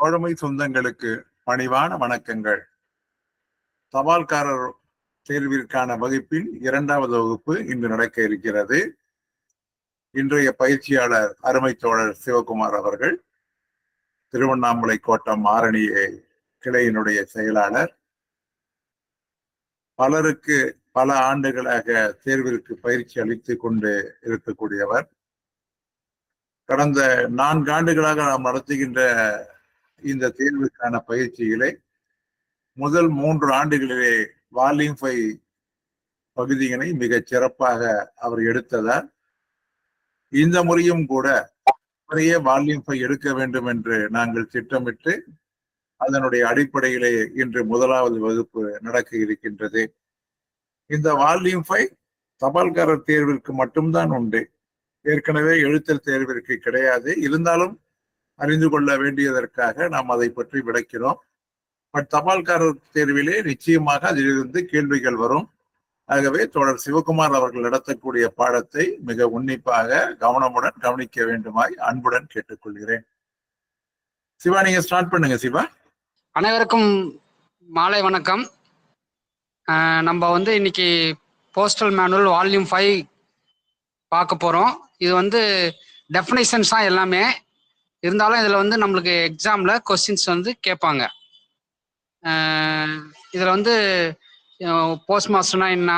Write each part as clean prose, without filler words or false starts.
தோழமை சொந்தங்களுக்கு பணிவான வணக்கங்கள். தபால்காரர் தேர்விற்கான வகுப்பில் 2வது வகுப்பு இன்று நடக்க இருக்கிறது. இன்றைய பயிற்சியாளர் அருமை தோழர் சிவகுமார் அவர்கள், திருவண்ணாமலை கோட்டம் ஆரணி கிளையினுடைய செயலாளர். பலருக்கு பல ஆண்டுகளாக தேர்விற்கு பயிற்சி அளித்துக் கொண்டு இருக்கக்கூடியவர். கடந்த 4 ஆண்டுகளாக நாம் நடத்துகின்ற இந்த தேர்வுக்கான பயிற்சிகளை முதல் 3 ஆண்டுகளிலே வால்யூம் 5 பகுதியினை மிகச் சிறப்பாக அவர் எடுத்ததால் இந்த முறையும் கூட நிறைய வால்யூம் 5 எடுக்க வேண்டும் என்று நாங்கள் திட்டமிட்டு அதனுடைய அடிப்படையிலே இன்று 1வது வகுப்பு நடக்க இருக்கின்றது. இந்த வால்யூம் 5 தபால்காரர் தேர்விற்கு மட்டும்தான் உண்டு. ஏற்கனவே எழுத்தர் தேர்விற்கு கிடையாது. இருந்தாலும் அறிந்து கொள்ள வேண்டியதற்காக நாம் அதை பற்றி விளக்கிறோம். பட் தபால்காரர் தேர்விலே நிச்சயமாக அதிலிருந்து கேள்விகள் வரும். ஆகவே தோழர் சிவகுமார் அவர்கள் நடத்தக்கூடிய பாடத்தை மிக உன்னிப்பாக கவனமுடன் கவனிக்க வேண்டுமாய் அன்புடன் கேட்டுக்கொள்கிறேன். சிவா, நீங்க ஸ்டார்ட் பண்ணுங்க. சிவா, அனைவருக்கும் மாலை வணக்கம். நம்ம இன்னைக்கு போஸ்டல் மேனுவல் வால்யூம் 5 பார்க்க போறோம். இது டெஃபினேஷன்ஸ் தான் எல்லாமே. இருந்தாலும் இதுல நம்மளுக்கு எக்ஸாம்ல கொஸ்டின்ஸ் கேட்பாங்க. இதுல போஸ்ட் மாஸ்டர்னா என்ன,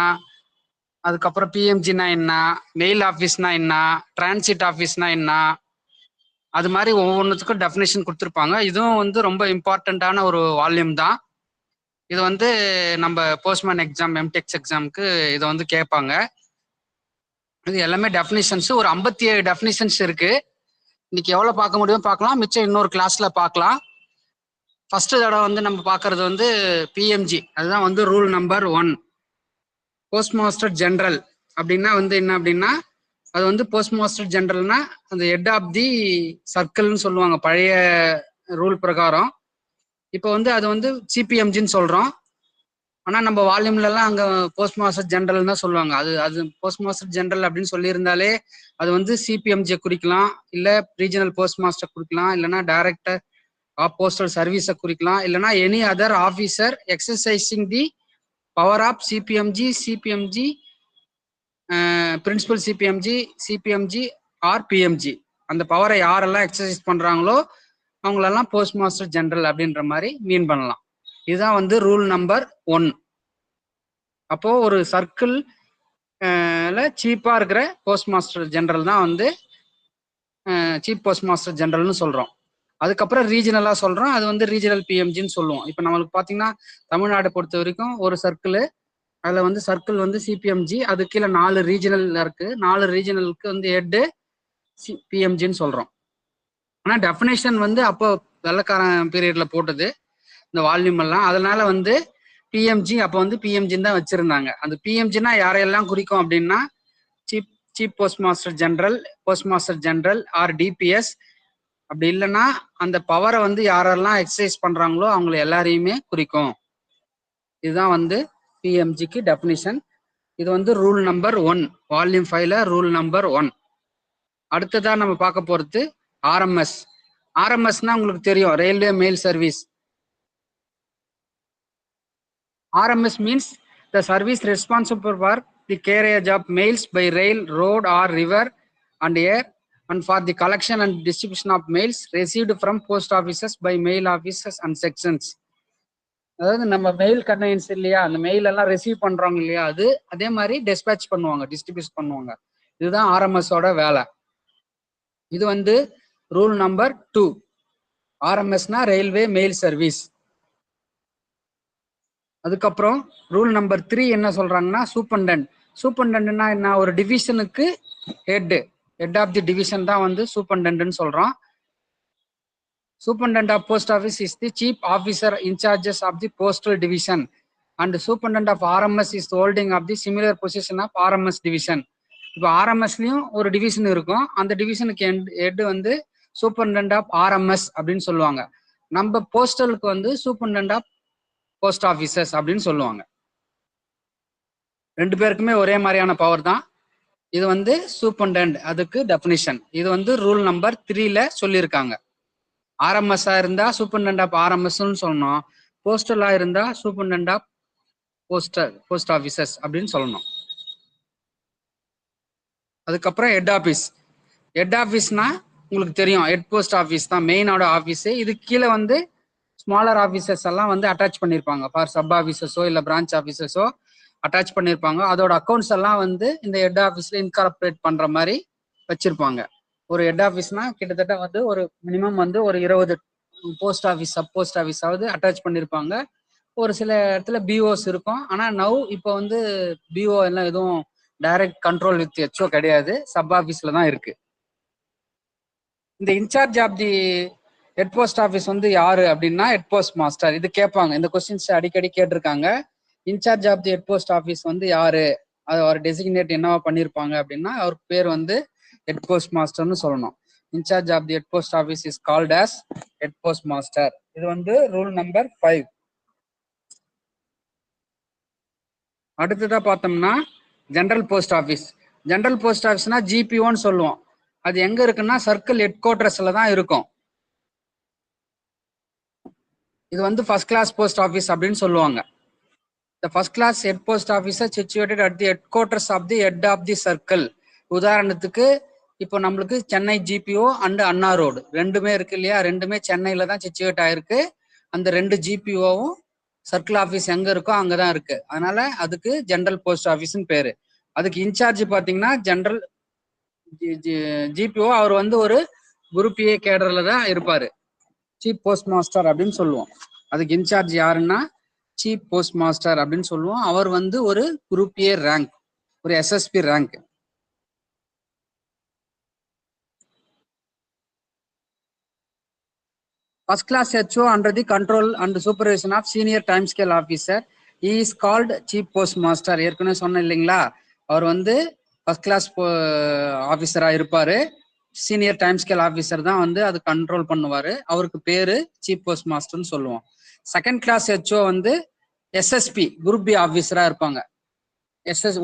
அதுக்கப்புறம் பிஎம்ஜினா என்ன, மெயில் ஆஃபீஸ்னா என்ன, டிரான்சிட் ஆஃபீஸ்னா என்ன, அது மாதிரி ஒவ்வொன்றுத்துக்கும் டெஃபினேஷன் கொடுத்துருப்பாங்க. இதுவும் ரொம்ப இம்பார்ட்டண்ட்டான ஒரு வால்யூம் தான். இது நம்ம போஸ்ட்மேன் எக்ஸாம், எம்டெக்ஸ் எக்ஸாமுக்கு இதை கேட்பாங்க. இது எல்லாமே டெஃபினேஷன்ஸ். ஒரு 57 டெஃபினேஷன்ஸ் இருக்கு. இன்னைக்கு எவ்வளோ பார்க்க முடியும் பார்க்கலாம், மிச்சம் இன்னொரு கிளாஸ்ல பார்க்கலாம். ஃபர்ஸ்ட் தடவை நம்ம பார்க்கறது பிஎம்ஜி. அதுதான் rule number 1. Post master general அப்படின்னா என்ன அப்படின்னா, அது போஸ்ட் மாஸ்டர் ஜெனரல்னா அந்த ஹெட் ஆஃப் தி சர்க்கிள்னு சொல்லுவாங்க பழைய ரூல் பிரகாரம். இப்போ அது சிபிஎம்ஜின்னு சொல்றோம். ஆனால் நம்ம வால்யூம்லலாம் அங்கே போஸ்ட் மாஸ்டர் ஜெனரல் தான் சொல்லுவாங்க. அது போஸ்ட் மாஸ்டர் ஜெனரல் அப்படின்னு சொல்லியிருந்தாலே அது சிபிஎம்ஜியை குறிக்கலாம், இல்லை ரீஜனல் போஸ்ட் மாஸ்டர் குறிக்கலாம், இல்லைன்னா டைரக்டர் ஆஃப் போஸ்டல் சர்வீஸை குறிக்கலாம், இல்லைன்னா any other officer exercising the power of CPMG principal CPMG or PMG. அந்த பவரை யாரெல்லாம் எக்ஸசைஸ் பண்றாங்களோ அவங்களெல்லாம் போஸ்ட் மாஸ்டர் ஜெனரல் அப்படின்ற மாதிரி மீன் பண்ணலாம். இதுதான் ரூல் நம்பர் 1. அப்போ ஒரு சர்க்கிள் சீப்பா இருக்கிற போஸ்ட் மாஸ்டர் ஜெனரல் தான் சீப் போஸ்ட் மாஸ்டர் ஜெனரல்னு சொல்றோம். அதுக்கப்புறம் ரீஜனலா சொல்றோம், அது ரீஜனல் பிஎம்ஜின்னு சொல்லுவோம். இப்போ நம்மளுக்கு பாத்தீங்கன்னா தமிழ்நாடு பொறுத்த வரைக்கும் ஒரு சர்க்கிள், அதுல சர்க்கிள் சிபிஎம்ஜி, அது கீழே 4 ரீஜனல் இருக்கு. 4 ரீஜனலுக்கு ஹெட் பிஎம்ஜின்னு சொல்றோம். ஆனா டெஃபினேஷன் அப்போ வெள்ளக்காரன் பீரியட்ல போட்டது இந்த வால்யூம் எல்லாம். அதனால பிஎம்ஜி அப்போ பிஎம்ஜின்னு தான் வச்சிருந்தாங்க. அந்த பிஎம்ஜினா யாரையெல்லாம் குறிக்கும் அப்படின்னா, chief post master general or DPS. அப்படி இல்லைன்னா அந்த பவரை யாரெல்லாம் எக்ஸசைஸ் பண்றாங்களோ அவங்களை எல்லாரையுமே குறிக்கும். இதுதான் பிஎம்ஜிக்கு டெஃபினிஷன். இது ரூல் நம்பர் 1, வால்யூம் 5ல ரூல் நம்பர் 1. அடுத்ததா நம்ம பார்க்க போறது ஆர்எம்எஸ். ஆர்எம்எஸ்னா உங்களுக்கு தெரியும், railway mail service. RMS means the service responsible for the carriage of mails by rail, road or river and air, and for the collection and distribution of mails received from post offices by mail offices and sections. அதாவது நம்ம mail conveyance இல்லையா, அந்த mail எல்லாம் receive பண்றாங்க இல்லையா, அதே மாதிரி dispatch பண்ணுவாங்க, டிஸ்ட்ரிபியூட் பண்ணுவாங்க. இதுதான் ஆர்எம்எஸோட வேலை. இது ரூல் நம்பர் 2. ஆர்எம்எஸ்னா ரயில்வே மெயில் சர்வீஸ். அதுக்கப்புறம் ரூல் நம்பர் 3 என்ன சொல்றாங்கன்னா, சூப்பர்டென்ட்னா என்ன, ஒரு டிவிஷனுக்கு ஹெட் ஆஃப் தி டிவிஷன் தான் சூப்பர்டென்ட்னு சொல்றோம். Superintendent of post office is the chief officer in charges of the postal division and superintendent of RMS is holding of the similar position of RMS division. இப்போ ஆர்எம்எஸ்லயும் ஒரு டிவிஷன் இருக்கும். அந்த டிவிஷனுக்கு head superintendent of RMS அப்படின்னு சொல்லுவாங்க. நம்ம போஸ்டலுக்கு சூப்பர்டென்ட் ஆஃப் போஸ்ட் ஆஃபீஸர்ஸ் அப்படின்னு சொல்லுவாங்க. 2 பேருக்குமே ஒரே மாதிரியான பவர் தான். இது சூப்பர்டென்ட், அதுக்கு டெஃபினிஷன். இது ரூல் நம்பர் 3ல சொல்லியிருக்காங்க. ஆர்எம்எஸ்ஸா இருந்தா சூப்பரிண்டென்ட் ஆஃப் ஆர்எம்எஸ்ன்னு சொல்லணும். போஸ்டலா இருந்தா சூப்பரிண்டென்ட் ஆஃப் போஸ்ட் ஆஃபீஸர்ஸ் அப்படின்னு சொல்லணும். அதுக்கப்புறம் ஹெட் ஆஃபீஸ். ஹெட் ஆஃபீஸ்னா உங்களுக்கு தெரியும், ஹெட் போஸ்ட் ஆஃபீஸ் தான் மெயினோட ஆஃபீஸ். இது கீழே வந்து ஸ்மாலர் ஆஃபீஸர்ஸ் எல்லாம் வந்து அட்டாச் பண்ணியிருப்பாங்க. ஃபார் சப் ஆஃபீஸர்ஸோ இல்லை பிரான்ச் ஆஃபீஸர்ஸோ அட்டாச் பண்ணியிருப்பாங்க. அதோட அக்கௌண்ட்ஸ் எல்லாம் வந்து இந்த ஹெட் ஆஃபீஸ்ல இன்கார்பரேட் பண்ற மாதிரி வச்சிருப்பாங்க. ஒரு ஹெட் ஆஃபீஸ்னா கிட்டத்தட்ட வந்து ஒரு மினிமம் வந்து ஒரு 20 போஸ்ட் ஆஃபீஸ் சப் போஸ்ட் ஆஃபீஸாவது அட்டாச் பண்ணியிருப்பாங்க. ஒரு சில இடத்துல பிஓஸ் இருக்கும். ஆனா நவ் இப்போ வந்து பிஓ எல்லாம் எதுவும் டைரக்ட் கண்ட்ரோல் வித் ஹெச்ஓ கிடையாது, சப் ஆஃபீஸ்ல தான் இருக்கு. இந்த incharge of the head post office வந்து யாரு அப்படின்னா ஹெட் போஸ்ட் மாஸ்டர். இது கேட்பாங்க, இந்த கொஸ்டின்ஸ் அடிக்கடி கேட்டிருக்காங்க. Incharge of the head post office வந்து யாரு, அது ஒரு டெசிக்னேட் என்னவா பண்ணியிருப்பாங்க அப்படின்னா அவருக்கு பேர் வந்து ஹெட் போஸ்ட் மாஸ்டர்னு சொல்லணும். In charge of the head post office is called as head post master. இது வந்து ரூல் நம்பர் 5. அடுத்ததா பார்த்தோம்னா general post office. General post ஆஃபீஸ்னா ஜிபிஓன்னு சொல்லுவோம். அது எங்க இருக்குன்னா சர்க்கிள் ஹெட் குவார்டர்ஸ்ல தான் இருக்கும். இது வந்து ஃபர்ஸ்ட் கிளாஸ் போஸ்ட் ஆஃபீஸ் அப்படின்னு சொல்லுவாங்க. The first class head post office is situated at the headquarters of the head of the circle. உதாரணத்துக்கு இப்போ நம்மளுக்கு Chennai GPO and Anna road ரெண்டுமே இருக்கு இல்லையா, ரெண்டுமே சென்னையில தான் சிச்சுவேட் ஆயிருக்கு. அந்த 2 ஜிபிஓவும் சர்க்கிள் ஆஃபீஸ் எங்க இருக்கோ அங்கதான் இருக்கு. அதனால அதுக்கு ஜெனரல் போஸ்ட் ஆஃபீஸ்னு பேரு. அதுக்கு இன்சார்ஜ் பாத்தீங்கன்னா ஜெனரல் ஜிபிஓ, அவர் வந்து ஒரு குரூப் ஏ கேடர்ல தான் இருப்பாரு. சீஃப் போஸ்ட் மாஸ்டர் அப்படின்னு சொல்லுவோம். அதுக்கு இன்சார்ஜ் யாருன்னா சீஃப் போஸ்ட் மாஸ்டர் அப்படின்னு சொல்லுவோம். அவர் வந்து ஒரு குரூப் ஏ ரேங்க், ஒரு SSP rank. First class HO under the control and supervision of senior time scale officer is called chief post master. ஏற்கனவே சொன்னேன் இல்லைங்களா, அவர் வந்து ஃபர்ஸ்ட் கிளாஸ் ஆஃபீஸரா இருப்பாரு. சீனியர் டைம் ஸ்கேல் ஆஃபீஸர் தான் வந்து அது கண்ட்ரோல் பண்ணுவாரு. அவருக்கு பேரு சீஃப் போஸ்ட் மாஸ்டர்னு சொல்லுவோம். செகண்ட் கிளாஸ் ஹெச்ஓ வந்து எஸ்எஸ்பி குரூப் பி ஆஃபீஸரா இருப்பாங்க.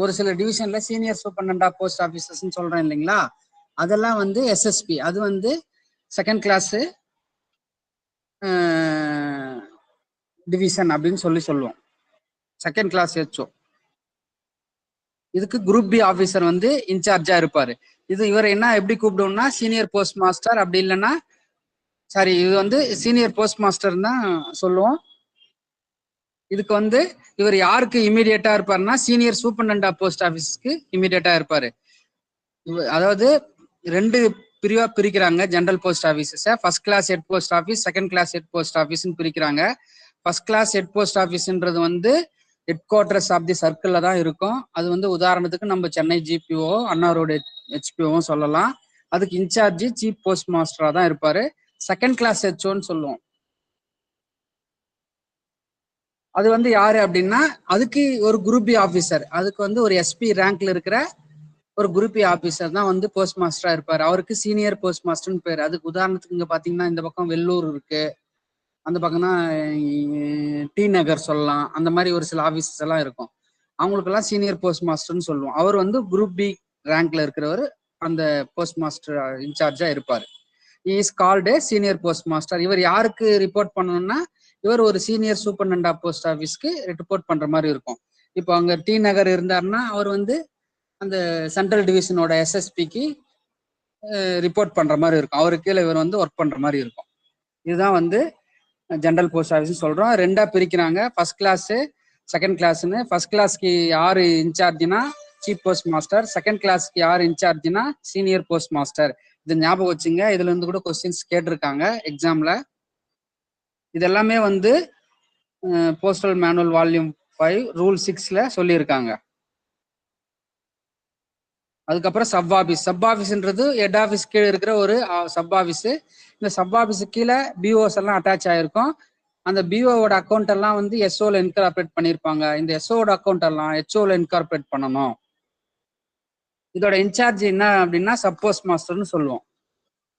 ஒரு சில டிவிஷன்ல senior superintendent of post officers சொல்றேன் இல்லைங்களா, அதெல்லாம் வந்து எஸ்எஸ்பி. அது வந்து செகண்ட் கிளாஸ் டிவிஷன் அப்படின்னு சொல்லுவோம். Second class HO. இதுக்கு குரூப் பி ஆஃபீஸர் வந்து இன்சார்ஜா இருப்பாரு. இவர் என்ன எப்படி கூப்பிடுவோம்னா சீனியர் போஸ்ட் மாஸ்டர், அப்படி இல்லைன்னா சாரி, இது வந்து சீனியர் போஸ்ட் மாஸ்டர் தான் சொல்லுவோம். இதுக்கு வந்து இவர் யாருக்கு இமீடியட்டா இருப்பாருன்னா சீனியர் சூப்பரிண்டென்ட் ஆஃப் போஸ்ட் ஆஃபீஸ்க்கு இமீடியட்டா இருப்பாரு. அதாவது 2 பிரிவா பிரிக்கிறாங்க general post offices. First class head post office, second class head post ஆஃபீஸ்னு பிரிக்கிறாங்க. ஃபர்ஸ்ட் கிளாஸ் ஹெட் போஸ்ட் ஆஃபீஸ்ன்றது வந்து ஹெட் குவார்டர்ஸ் ஆஃப் தி சர்க்கிள்ல தான் இருக்கும். அது வந்து உதாரணத்துக்கு நம்ம சென்னை ஜிபிஓ அண்ணா ரோடு ஹெச்பிஓவும் சொல்லலாம். அதுக்கு இன்சார்ஜ் சீஃப் போஸ்ட் மாஸ்டரா தான் இருப்பாரு. செகண்ட் கிளாஸ் ஹெச்ஓன்னு சொல்லுவோம். அது வந்து யாரு அப்படின்னா அதுக்கு ஒரு குரூப் பி ஆஃபீஸர், அதுக்கு வந்து ஒரு எஸ்பி ரேங்க்ல இருக்கிற ஒரு குரூப் ஏ ஆஃபீஸர் தான் வந்து போஸ்ட் மாஸ்டரா இருப்பாரு. அவருக்கு சீனியர் போஸ்ட் மாஸ்டர்னு பேர். அதுக்கு உதாரணத்துக்கு இங்க பாத்தீங்கன்னா இந்த பக்கம் வெள்ளூர் இருக்கு, அந்த பக்கம் தான் டி நகர் சொல்லலாம். அந்த மாதிரி ஒரு சில ஆஃபீஸஸ் எல்லாம் இருக்கும். அவங்களுக்கெல்லாம் சீனியர் போஸ்ட் மாஸ்டர்னு சொல்லுவோம். அவர் வந்து குரூப் பி ரேங்க்ல இருக்கிறவர் அந்த போஸ்ட் மாஸ்டர் இன்சார்ஜா இருப்பாரு. Is called senior post master. இவர் யாருக்கு ரிப்போர்ட் பண்ணணும்னா இவர் ஒரு சீனியர் சூப்பரிண்டென்ட் ஆஃப் போஸ்ட் ஆஃபீஸ்க்கு ரிப்போர்ட் பண்ற மாதிரி இருக்கும். இப்போ அங்க டி நகர் இருந்தாருன்னா அவர் வந்து அந்த சென்ட்ரல் டிவிஷனோட எஸ்எஸ்பிக்கு ரிப்போர்ட் பண்ற மாதிரி இருக்கும். அவருக்கு கீழே இவர் வந்து ஒர்க் பண்ற மாதிரி இருக்கும். இதுதான் வந்து ஜெனரல் போஸ்ட் ஆஃபீஸ் சொல்றோம். 2ஆ பிரிக்கிறாங்க, ஃபர்ஸ்ட் கிளாஸ் செகண்ட் கிளாஸ்ன்னு. ஃபர்ஸ்ட் கிளாஸ்க்கு யாரு இன்சார்ஜ்னா சீஃப் போஸ்ட் மாஸ்டர், செகண்ட் கிளாஸ்க்கு யார் இன்சார்ஜ்னா சீனியர் போஸ்ட் மாஸ்டர். இது ஞாபகம் வச்சுங்க, இதுல இருந்து கூட கொஸ்டின்ஸ் கேட்டிருக்காங்க எக்ஸாம்ல. இது எல்லாமே வந்து போஸ்டல் மேனுவல் வால்யூம் 5 ரூல் 6ல சொல்லியிருக்காங்க. அதுக்கப்புறம் சப் ஆஃபீஸ். சப் ஆஃபீஸ்ன்றது ஹெட் ஆஃபீஸ் கீழே இருக்கிற ஒரு சப் ஆஃபீஸ். இந்த சப் ஆஃபீஸ் கீழே பிஓஸ் எல்லாம் அட்டாச் ஆயிருக்கும். அந்த பிஓவோட அக்கௌண்ட் எல்லாம் வந்து எஸ்ஓல இன்கார்பரேட் பண்ணியிருப்பாங்க. இந்த எஸ்ஓட அக்கௌண்ட் எல்லாம் ஹெச்ஓல இன்கார்பரேட் பண்ணணும். இதோட இன்சார்ஜ் என்ன அப்படின்னா சப் போஸ்ட் மாஸ்டர்னு சொல்லுவோம்.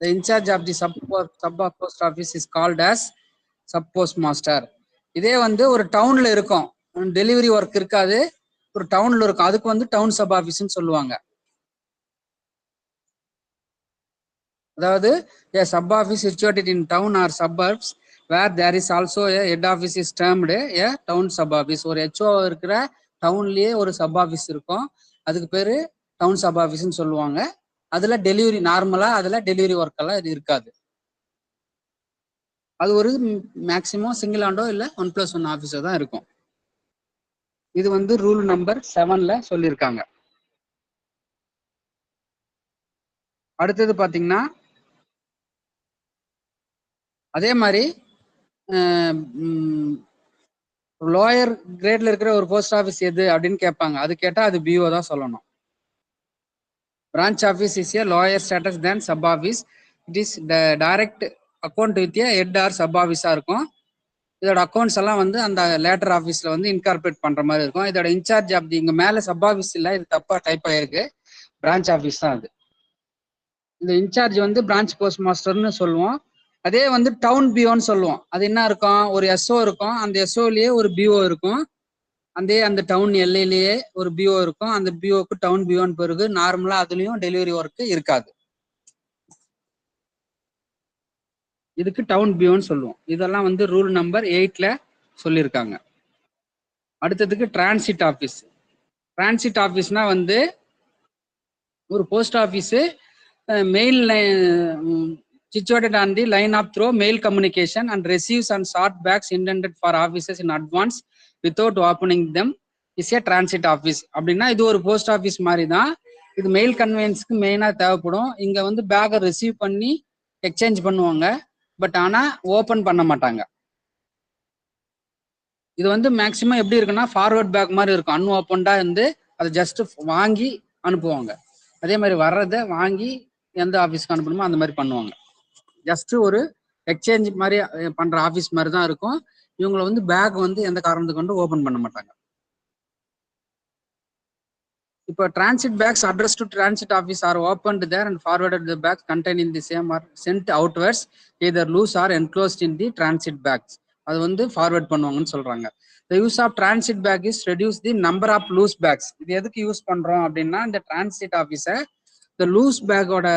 The incharge of the sub post office is called as sub post master. இதே வந்து ஒரு டவுன்ல இருக்கும், டெலிவரி ஒர்க் இருக்காது, ஒரு டவுன்ல இருக்கும், அதுக்கு வந்து டவுன் சப் ஆஃபீஸ்ன்னு சொல்லுவாங்க. அதாவது a sub office situated in town or suburbs where there is also a head office is termed a town sub office. ஒரு HO இருக்கிற டவுன்லயே ஒரு சப் ஆஃபீஸ் இருக்கும், அதுக்கு பேரு டவுன் சப் ஆஃபீஸ்ன்னு சொல்லுவாங்க. அதுல டெலிவரி நார்மலா அதுல டெலிவரி ஒர்க் எல்லாம் இது இருக்காது. அது ஒரு மேக்சிமம் சிங்கிள் ஆண்டோ இல்ல 1+1 ஆஃபீஸர் தான் இருக்கும். இது வந்து ரூல் நம்பர் 7ல சொல்லியிருக்காங்க. அடுத்தது பாத்தீங்கன்னா அதே மாதிரி லோயர் கிரேட்ல இருக்கிற ஒரு போஸ்ட் ஆஃபீஸ் எது அப்படின்னு கேட்பாங்க. அது கேட்டா அது பிஓ தான் சொல்லணும். Branch office is a lower status than sub office. It is direct account with a head or sub ஆஃபீஸா இருக்கும். இதோட அக்கௌண்ட்ஸ் எல்லாம் வந்து அந்த லேட்டர் ஆஃபீஸ்ல வந்து இன்கார்பரேட் பண்ற மாதிரி இருக்கும். இதோட இன்சார்ஜ் ஆஃப் தி இங்க மேல சப் ஆஃபீஸ் இல்ல, இது தப்பா டைப் ஆயிருக்கு, பிரான்ச் ஆஃபீஸ் தான் அது. இந்த இன்சார்ஜ் வந்து பிரான்ச் போஸ்ட் மாஸ்டர்னு சொல்லுவோம். அதே வந்து டவுன் பிஓன்னு சொல்லுவோம். அது என்ன இருக்கும், ஒரு எஸ்ஓ இருக்கும், அந்த எஸ்ஓலயே ஒரு பிஓ இருக்கும், அந்த டவுன் எல்லையிலேயே ஒரு பிஓ இருக்கும். அந்த பிஓக்கு டவுன் பிஓன்னு பிறகு நார்மலா அதுலயும் டெலிவரி ஒர்க் இருக்காது. இதுக்கு டவுன் பிஓன்னு சொல்லுவோம். இதெல்லாம் வந்து ரூல் நம்பர் 8ல சொல்லியிருக்காங்க. அடுத்ததுக்கு டிரான்சிட் ஆஃபீஸ். டிரான்சிட் ஆஃபீஸ்னா வந்து ஒரு post office mail situated on the line of through mail communication and receives and sort bags intended for offices in advance without opening them is a transit office. அப்படின்னா இது ஒரு post office மாதிரி தான். இது mail கன்வெயன்ஸ்க்கு மெயினா தேவைப்படும். இங்க வந்து பேக்கை ரிசீவ் பண்ணி எக்ஸ்சேஞ்ச் பண்ணுவாங்க, பட் ஆனா ஓபன் பண்ண மாட்டாங்க. இது வந்து மேக்சிமம் எப்படி இருக்குன்னா ஃபார்வர்ட் பேக் மாதிரி இருக்கும், அன்ஓப்பன்டா இருந்து அதை ஜஸ்ட் வாங்கி அனுப்புவாங்க. அதே மாதிரி வர்றதை வாங்கி எந்த ஆஃபீஸ்க்கு அனுப்பணுமோ அந்த மாதிரி பண்ணுவாங்க. ஜஸ்ட் ஒரு எக்ஸ்சேஞ்ச் மாதிரி பண்ற ஆஃபீஸ் மாதிரி தான் இருக்கும். இவங்களை வந்து பேக் வந்து எந்த காரணத்துக்கு கொண்டு ஓபன் பண்ண மாட்டாங்க. இப்போ transit bags address to transit office are opened there and forwarded the bags contain in the same or sent outwards either loose or enclosed in the transit bags. அது வந்து ஃபார்வர்ட் பண்ணுவாங்கன்னு சொல்றாங்க. The use of transit bag is reduce the number of loose bags. இது எதுக்கு use பண்றோம் அப்படின்னா இந்த transit ஆஃபீஸை இந்த லூஸ் பேக்கோட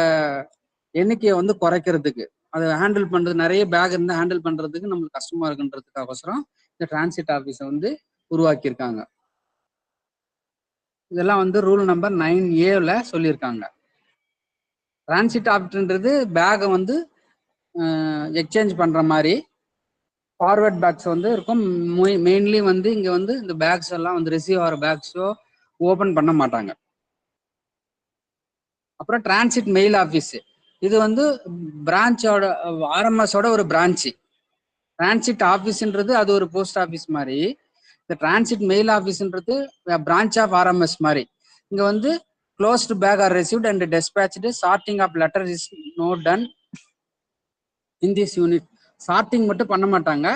எண்ணிக்கையை வந்து குறைக்கிறதுக்கு, அதை ஹேண்டில் பண்றது, நிறைய பேக் இருந்து ஹேண்டில் பண்றதுக்கு நம்மளுக்கு கஷ்டமா இருக்குன்றதுக்கோசரம் இந்த டிரான்சிட் ஆஃபீஸை வந்து உருவாக்கியிருக்காங்க. இதெல்லாம் வந்து ரூல் நம்பர் 9A சொல்லியிருக்காங்க. டிரான்சிட் ஆப்ஷன்றது பேக்கை வந்து எக்ஸ்சேஞ்ச் பண்ற மாதிரி, ஃபார்வர்ட் பேக்ஸ் வந்து இருக்கும். மெயின்லி வந்து இங்க வந்து இந்த பேக்ஸ் எல்லாம் வந்து ரிசீவ் ஆகிற பேக்ஸோ ஓபன் பண்ண மாட்டாங்க. அப்புறம் டிரான்சிட் மெயில் ஆஃபீஸ், இது வந்து பிரான்ச்சோட ஆர்எம்எஸோட ஒரு பிரான்ச்சு. டிரான்சிட் ஆஃபீஸ்ன்றது அது ஒரு போஸ்ட் ஆஃபீஸ் மாதிரி, இந்த டிரான்சிட் மெயில் ஆஃபீஸ்ன்றது பிரான்ச் ஆஃப் ஆர்எம்எஸ் மாதிரி. இங்க வந்து closed bag or received and dispatched, sorting of letter is not done in this unit. Sorting மட்டும் பண்ண மாட்டாங்க,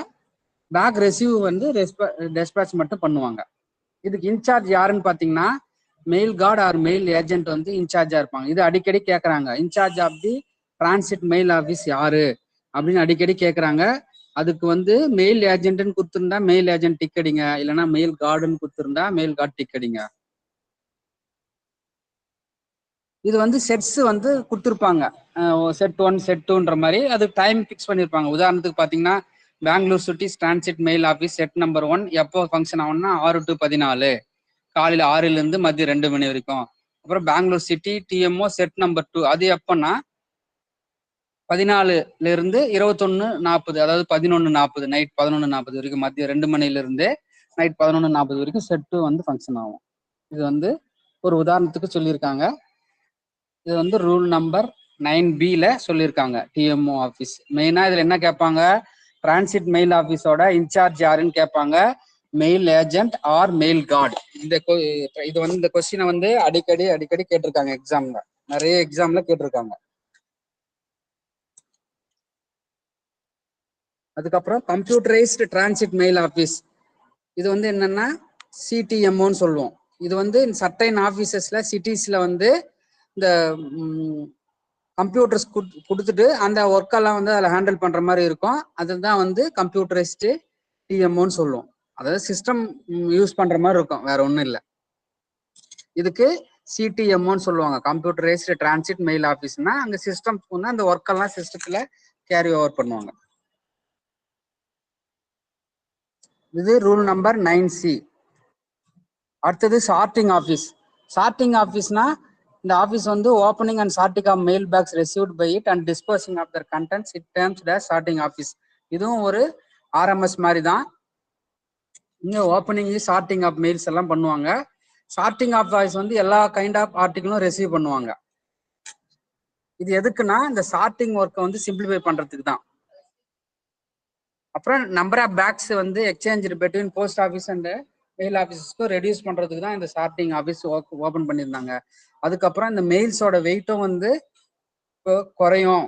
பேக் ரிசீவ் வந்து டிஸ்பேச் மட்டும் பண்ணுவாங்க. இதுக்கு இன்சார்ஜ் யாருன்னு பாத்தீங்கன்னா mail guard or mail agent வந்து இன்சார்ஜா இருப்பாங்க. இது அடிக்கடி கேட்கறாங்க, incharge of the transit mail office யாரு அப்படின்னு அடிக்கடி கேட்கறாங்க. அதுக்கு வந்து மெயில் ஏஜென்ட்னு கொடுத்துருந்தா மெயில் ஏஜென்ட் டிக் அடிங்க, இல்லைன்னா மெயில் கார்டுன்னு கொடுத்துருந்தா மெயில் கார்டு டிக் அடிங்க. இது வந்து செட்ஸ் வந்து கொடுத்துருப்பாங்க, செட் 1 செட் 2ன்ற மாதிரி. அது டைம் ஃபிக்ஸ் பண்ணியிருப்பாங்க. உதாரணத்துக்கு பார்த்தீங்கன்னா Bangalore cities transit mail office set number 1 எப்போ ஃபங்க்ஷன் ஆகும்னா 6 to 14, காலையில் 6லேருந்து மதியம் 2 மணி வரைக்கும். அப்புறம் Bangalore city TMO set number 2 அது எப்போன்னா 14லேருந்து 21:40, அதாவது 11:40, நைட் 11:40 வரைக்கும், மதியம் 2 மணிலேருந்து நைட் 11:40 வரைக்கும் செட் 2 வந்து ஃபங்க்ஷன் ஆகும். இது வந்து ஒரு உதாரணத்துக்கு சொல்லியிருக்காங்க. இது வந்து ரூல் நம்பர் 9B சொல்லியிருக்காங்க. டிஎம்ஓ ஆஃபீஸ் மெயினா இதுல என்ன கேட்பாங்க, டிரான்சிட் மெயில் ஆஃபீஸோட இன்சார்ஜ் யாருன்னு கேட்பாங்க, mail agent R mail card. இது வந்து இந்த கொஸ்டினை வந்து அடிக்கடி கேட்டிருக்காங்க எக்ஸாம்ல, நிறைய எக்ஸாம்ல கேட்டிருக்காங்க. அதுக்கப்புறம் கம்ப்யூட்டரைஸ்டு டிரான்சிட் மெயில் ஆஃபீஸ், இது வந்து என்னன்னா சிடிஎம்ஓன்னு சொல்லுவோம். இது வந்து சர்டைன் ஆஃபீஸஸ்ல சிட்டிஸ்ல வந்து இந்த கம்ப்யூட்டர்ஸ் கொடுத்துட்டு அந்த ஒர்க்கெல்லாம் வந்து அதில் ஹேண்டில் பண்ற மாதிரி இருக்கும். அதுதான் வந்து கம்ப்யூட்டரைஸ்டு டிஎம்ஓன்னு சொல்லுவோம். அதாவது சிஸ்டம் யூஸ் பண்ற மாதிரி இருக்கும், வேற ஒன்றும் இல்லை. இதுக்கு சிடிஎம்ஓன்னு சொல்லுவாங்க, கம்ப்யூட்டரைஸ்டு டிரான்சிட் மெயில் ஆஃபீஸ்னா அங்க சிஸ்டம் வந்து அந்த ஒர்க் எல்லாம் சிஸ்டத்துல கேரி ஓவர் பண்ணுவாங்க. இது ரூல் நம்பர் 9C. அடுத்தது சார்ட்டிங் ஆஃபீஸ். சார்ட்டிங் ஆஃபீஸ்னா இந்த ஆஃபீஸ் வந்து opening and sorting of mail bags received by it and dispersing of their contents it terms days sorting office. இதுவும் ஒரு ஆர்எம்எஸ் மாதிரி தான். இங்க ஓப்பனிங் சார்ட்டிங் ஆஃப் மெயில்ஸ் எல்லாம் பண்ணுவாங்க. சார்ட்டிங் ஆஃப் வாய்ஸ் வந்து எல்லா கைண்ட் ஆஃப் ஆர்டிகிளும் ரிசீவ் பண்ணுவாங்க. இது எதுக்குன்னா இந்த சார்ட்டிங் ஒர்க்கை வந்து சிம்பிளிஃபை பண்றதுக்கு தான். அப்புறம் நம்பர் ஆஃப் பேக்ஸ் வந்து exchange between post office and mail ஆஃபீஸஸ்க்கும் ரெடியூஸ் பண்றதுக்கு தான் இந்த சார்ட்டிங் ஆஃபீஸ் ஓப்பன் பண்ணியிருந்தாங்க. அதுக்கப்புறம் இந்த மெயில்ஸோட வெயிட்டும் வந்து குறையும்.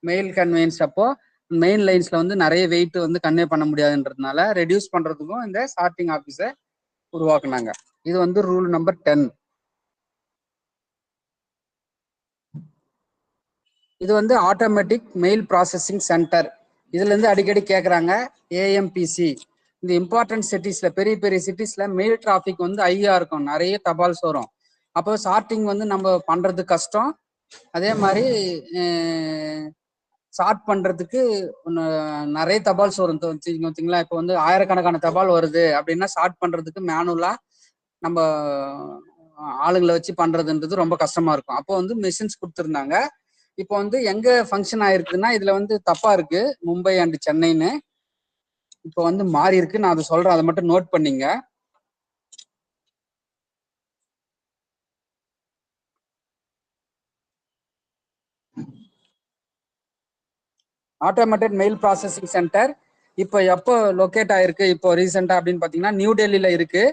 மெயில் கன்வேன்ஸ் அப்போ மெயின் லைன்ஸ்ல வந்து நிறைய வெயிட் வந்து கன்வே பண்ண முடியாதுன்றதுனால ரெடியூஸ் பண்றதுக்கும் இந்த சார்ட்டிங் ஆஃபீஸை உருவாக்குனாங்க. இது வந்து ரூல் நம்பர் 10. இது வந்து ஆட்டோமேட்டிக் மெயில் ப்ராசஸிங் சென்டர். இதுல இருந்து அடிக்கடி கேட்குறாங்க ஏஎம்பிசி. இந்த இம்பார்ட்டன்ட் சிட்டிஸ்ல, பெரிய பெரிய சிட்டிஸ்ல மெயில் டிராஃபிக் வந்து ஹையா இருக்கும், நிறைய தபால்ஸ் வரும். அப்போ சார்ட்டிங் வந்து நம்ம பண்றது கஷ்டம். அதே மாதிரி சார்ட் பண்றதுக்கு நிறைய தபால்ஸ் வரும். வச்சுங்களா, இப்போ வந்து ஆயிரக்கணக்கான தபால் வருது அப்படின்னா சார்ட் பண்றதுக்கு மேனுவலா நம்ம ஆளுங்களை வச்சு பண்றதுன்றது ரொம்ப கஷ்டமா இருக்கும். அப்போ வந்து மிஷின்ஸ் கொடுத்துருந்தாங்க. இப்போ வந்து எங்க ஃபங்க்ஷன் ஆயிருக்குன்னா இதுல வந்து தப்பா இருக்கு, மும்பை அண்ட் சென்னைன்னு இப்போ வந்து மாறி இருக்கு. நான் அதை சொல்றேன், அதை மட்டும் நோட் பண்ணீங்க. ஆட்டோமேட்டட் மெயில் ப்ராசஸிங் சென்டர் இப்போ எப்போ லொக்கேட் ஆயிருக்கு இப்போ ரீசெண்டா அப்படின்னு பாத்தீங்கன்னா நியூ டெல்லியில இருக்கு.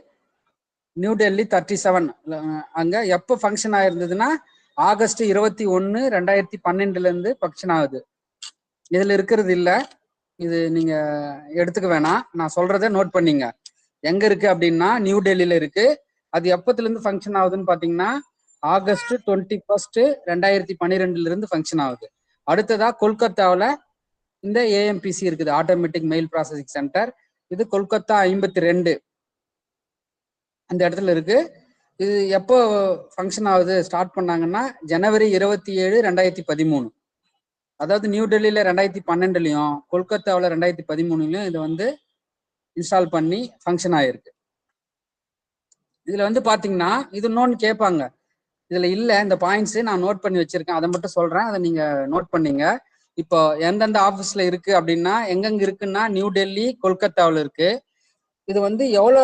நியூ டெல்லி 37. அங்க எப்போ ஃபங்க்ஷன் ஆயிருந்ததுன்னா ஆகஸ்ட் 21, 2012 இருந்து ஃபங்க்ஷன் ஆகுது. இதுல இருக்கிறது இல்ல, இது நீங்க எடுத்துக்க வேணாம், நான் சொல்றதை நோட் பண்ணீங்க. எங்க இருக்கு அப்படின்னா நியூ டெல்லியில இருக்கு. அது எப்பத்துல இருந்து ஃபங்க்ஷன் ஆகுதுன்னு பாத்தீங்கன்னா ஆகஸ்ட் 21, 2012 இருந்து ஃபங்க்ஷன் ஆகுது. அடுத்ததா கொல்கத்தாவில் இந்த ஏஎம்பிசி இருக்குது, ஆட்டோமேட்டிக் மெயில் ப்ராசஸிங் சென்டர். இது கொல்கத்தா 52 அந்த இடத்துல இருக்கு. இது எப்போ ஃபங்க்ஷன் ஆகுது ஸ்டார்ட் பண்ணாங்கன்னா ஜனவரி 27, 2013. அதாவது நியூ டெல்லியில 2012லயும் கொல்கத்தாவில் 2013லயும் இது வந்து இன்ஸ்டால் பண்ணி ஃபங்க்ஷன் ஆயிருக்கு. இதுல வந்து பாத்தீங்கன்னா இது இன்னொன்னு கேட்பாங்க, இதுல இல்ல இந்த பாயிண்ட்ஸ் நான் நோட் பண்ணி வச்சிருக்கேன், அதை மட்டும் சொல்றேன், அதை நீங்க நோட் பண்ணீங்க. இப்போ எந்தெந்த ஆபீஸ்ல இருக்கு அப்படின்னா எங்கெங்க இருக்குன்னா நியூ டெல்லி, கொல்கத்தாவில் இருக்கு. இது வந்து எவ்வளவு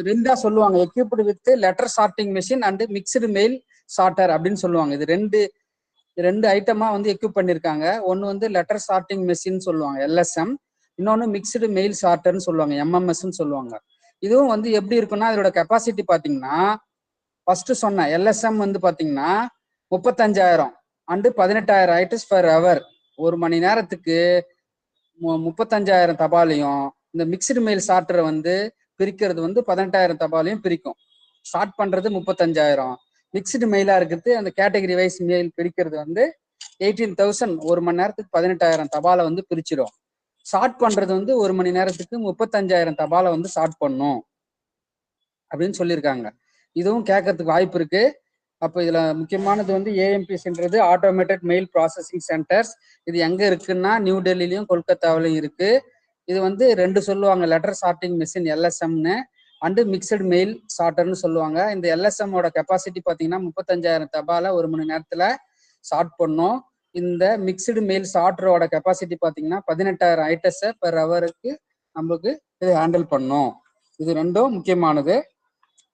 ரெண்டா சொல்லுவாங்க, equipped with letter sorting machine and mixed mail sorter அப்படின்னு சொல்லுவாங்க. இது ரெண்டு ஐட்டமா வந்து எக்யூப் பண்ணிருக்காங்க. ஒன்னு வந்து லெட்டர் சார்ட்டிங் மெஷின் சொல்லுவாங்க LSM, இன்னொன்னு மிக்சடு மெயில் சார்ட்டர்னு சொல்லுவாங்க MMSன்னு சொல்லுவாங்க. இதுவும் வந்து எப்படி இருக்குன்னா இதோட கெப்பாசிட்டி பாத்தீங்கன்னா ஃபர்ஸ்ட் சொன்ன LSM வந்து பாத்தீங்கன்னா 35,000 அண்டு 18,000 ஐட்டம்ஸ் பர் ஹவர். ஒரு மணி நேரத்துக்கு 35,000 தபாலையும் இந்த மிக்சடு மெயில் சார்ட்டரை வந்து பிரிக்கிறது வந்து 18,000 தபாலையும் பிரிக்கும். ஸ்டார்ட் பண்றது 35,000, மிக்சடு மெயிலா இருக்குது அந்த கேட்டகரி வைஸ் மெயில் பிரிக்கிறது வந்து 18,000. ஒரு மணி நேரத்துக்கு 18,000 தபாலை வந்து பிரிச்சிடும். ஷார்ட் பண்றது வந்து ஒரு மணி நேரத்துக்கு 35,000 தபாலை வந்து ஷார்ட் பண்ணும் அப்படின்னு சொல்லியிருக்காங்க. இதுவும் கேட்கறதுக்கு வாய்ப்பு இருக்கு. அப்போ இதுல முக்கியமானது வந்து ஏஎம்பிசின்றது ஆட்டோமேட்டட் மெயில் ப்ராசஸிங் சென்டர்ஸ். இது எங்க இருக்குன்னா நியூ டெல்லிலையும் கொல்கத்தாவிலையும் இருக்கு. இது வந்து ரெண்டு சொல்லுவாங்க, லெட்டர் சார்ட்டிங் மெஷின் LSMன்னு அண்டு மிக்சடு மெயில் சார்ட்டர்னு சொல்லுவாங்க. இந்த LSMோட கெப்பாசிட்டி பார்த்தீங்கன்னா 35,000 தபாலை ஒரு மணி நேரத்துல ஷார்ட் பண்ணும். இந்த மிக்சடு மெயில் சார்ட்டரோட கெப்பாசிட்டி பார்த்தீங்கன்னா 18,000 ஐட்டஸை பெர் ஹவருக்கு நம்மளுக்கு இது ஹேண்டில் பண்ணும். இது ரெண்டும் முக்கியமானது.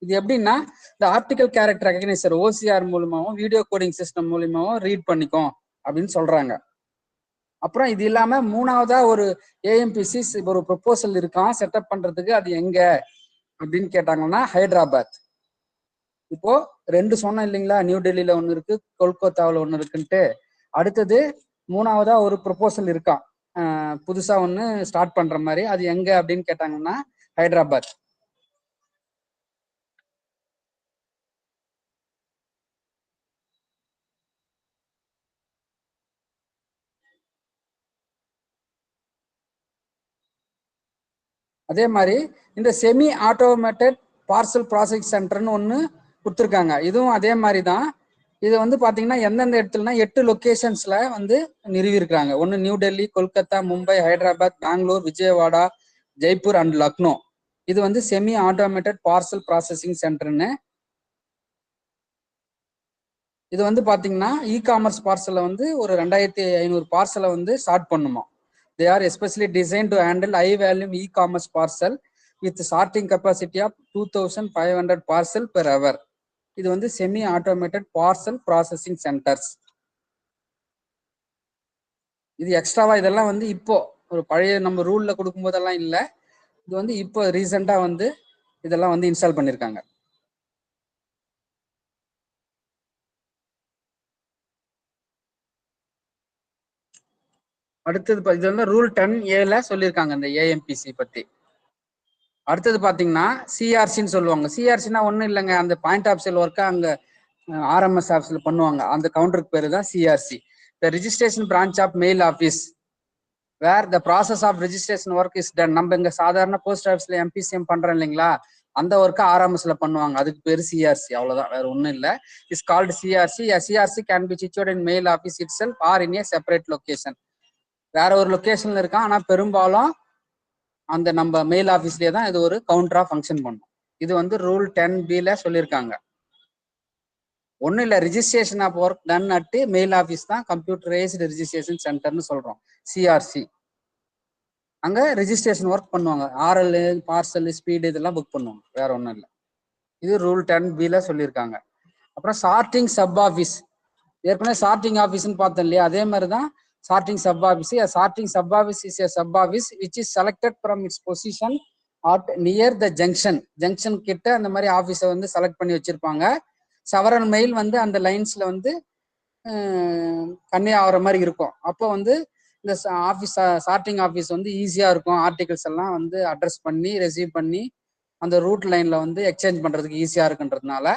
இது எப்படின்னா இந்த ஆப்டிக்கல் கேரக்டர் ரெகக்னைசர் OCR மூலமாவும் வீடியோ கோடிங் சிஸ்டம் மூலமாவும் ரீட் பண்ணிக்கும் அப்படின்னு சொல்றாங்க. அப்புறம் இது இல்லாம மூணாவதா ஒரு ஏஎம்பிசி ஒரு ப்ரொபோசல் இருக்கான் செட்டப் பண்றதுக்கு. அது எங்க அப்படின்னு கேட்டாங்கன்னா ஹைதராபாத். இப்போ ரெண்டு சொன்னோம் இல்லைங்களா, நியூ டெல்லியில ஒண்ணு இருக்கு, கொல்கத்தாவில் ஒண்ணு இருக்குன்ட்டு. அடுத்தது மூணாவதா ஒரு ப்ரொபோசல் இருக்கான் புதுசா ஒண்ணு ஸ்டார்ட் பண்ற மாதிரி. அது எங்க அப்படின்னு கேட்டாங்கன்னா ஹைதராபாத். அதே மாதிரி இந்த செமி ஆட்டோமேட்டட் பார்சல் ப்ராசஸிங் சென்டர்னு ஒன்று கொடுத்துருக்காங்க. இதுவும் அதே மாதிரி தான். இது வந்து பாத்தீங்கன்னா எந்தெந்த இடத்துலனா 8 லொகேஷன்ஸ்ல வந்து நிறுவி இருக்காங்க. ஒன்னு நியூ டெல்லி, கொல்கத்தா, மும்பை, ஹைதராபாத், பெங்களூர், விஜயவாடா, ஜெய்ப்பூர் அண்ட் லக்னோ. இது வந்து செமி ஆட்டோமேட்டட் பார்சல் ப்ராசஸிங் சென்டர்னு. இது வந்து பாத்தீங்கன்னா இ காமர்ஸ் பார்சலை வந்து ஒரு 2500 பார்சலை வந்து ஸ்டார்ட் பண்ணுமா. They are specially design to handle high volume e commerce parcel with sorting capacity of 2500 parcel per hour. இது வந்து semi automated parcel processing centres. இது எக்ஸ்ட்ராவா இதெல்லாம் வந்து இப்போ ஒரு பழைய நம்ம ரூல்ல கொடுக்கும் போதெல்லாம் இல்ல. இது வந்து இப்போ ரீசெண்டா வந்து இதெல்லாம் வந்து இன்ஸ்டால் பண்ணிருக்காங்க. அடுத்தது இது வந்து ரூல் 10A சொல்லியிருக்காங்க இந்த ஏஎம்பிசி பத்தி. அடுத்தது பாத்தீங்கன்னா சிஆர்சின்னு சொல்லுவாங்க. சிஆர்சினா ஒன்றும் இல்லைங்க, அந்த பாயிண்ட் ஆஃப் சேல் ஒர்க்கை அங்க ஆர்எம்எஸ் ஆஃபீஸ்ல பண்ணுவாங்க. அந்த கவுண்டருக்கு பேரு தான் CRC, the registration branch of mail office where the process of registration work is done. நம்ம இங்க சாதாரண போஸ்ட் ஆஃபீஸ்ல எம்பிசிஎம் பண்றோம் இல்லைங்களா, அந்த ஒர்க்கை ஆர்எம்எஸ்ல பண்ணுவாங்க. அதுக்கு பேரு சிஆர்சி, அவ்வளவுதான், வேற ஒன்றும் இல்லை. Is called CRC. CRC can be situated in mail office itself or in a separate location. வேற ஒரு லொகேஷன்ல இருக்கான், ஆனா பெரும்பாலும் அந்த நம்ம மெயில் ஆஃபீஸ்லயே தான் இது ஒரு கவுண்டரா ஃபங்க்ஷன் பண்ணும். இது வந்து ரூல் 10B சொல்லியிருக்காங்க. ஒன்றும் இல்லை, registration of work done at mail office தான் கம்ப்யூட்டரைஸ்டு ரிஜிஸ்ட்ரேஷன் சென்டர்னு சொல்றோம், சிஆர்சி. அங்க ரிஜிஸ்ட்ரேஷன் ஒர்க் பண்ணுவாங்க. ஆர்எல், பார்சல், ஸ்பீடு இதெல்லாம் புக் பண்ணுவாங்க, வேற ஒன்றும் இல்லை. இது ரூல் 10B சொல்லியிருக்காங்க. அப்புறம் சார்ட்டிங் சப் ஆஃபீஸ். ஏற்கனவே சார்ட்டிங் ஆஃபீஸ்ன்னு பார்த்தோம் இல்லையா, அதே மாதிரி தான் sorting sub office. Sorting sub office is a sub office which is selected from its position at near the junction. Junction கிட்ட அந்த மாதிரி ஆஃபீஸை வந்து செலக்ட் பண்ணி வச்சிருப்பாங்க. செவரல் மெயில் வந்து அந்த லைன்ஸ்ல வந்து கன்வே ஆகிற மாதிரி இருக்கும். அப்போ வந்து இந்த ஆஃபீஸ் சார்ட்டிங் ஆஃபீஸ் வந்து ஈஸியா இருக்கும். ஆர்டிகல்ஸ் எல்லாம் வந்து அட்ரஸ் பண்ணி ரிசீவ் பண்ணி அந்த ரூட் லைன்ல வந்து எக்ஸ்சேஞ்ச் பண்றதுக்கு ஈஸியா இருக்குன்றதுனால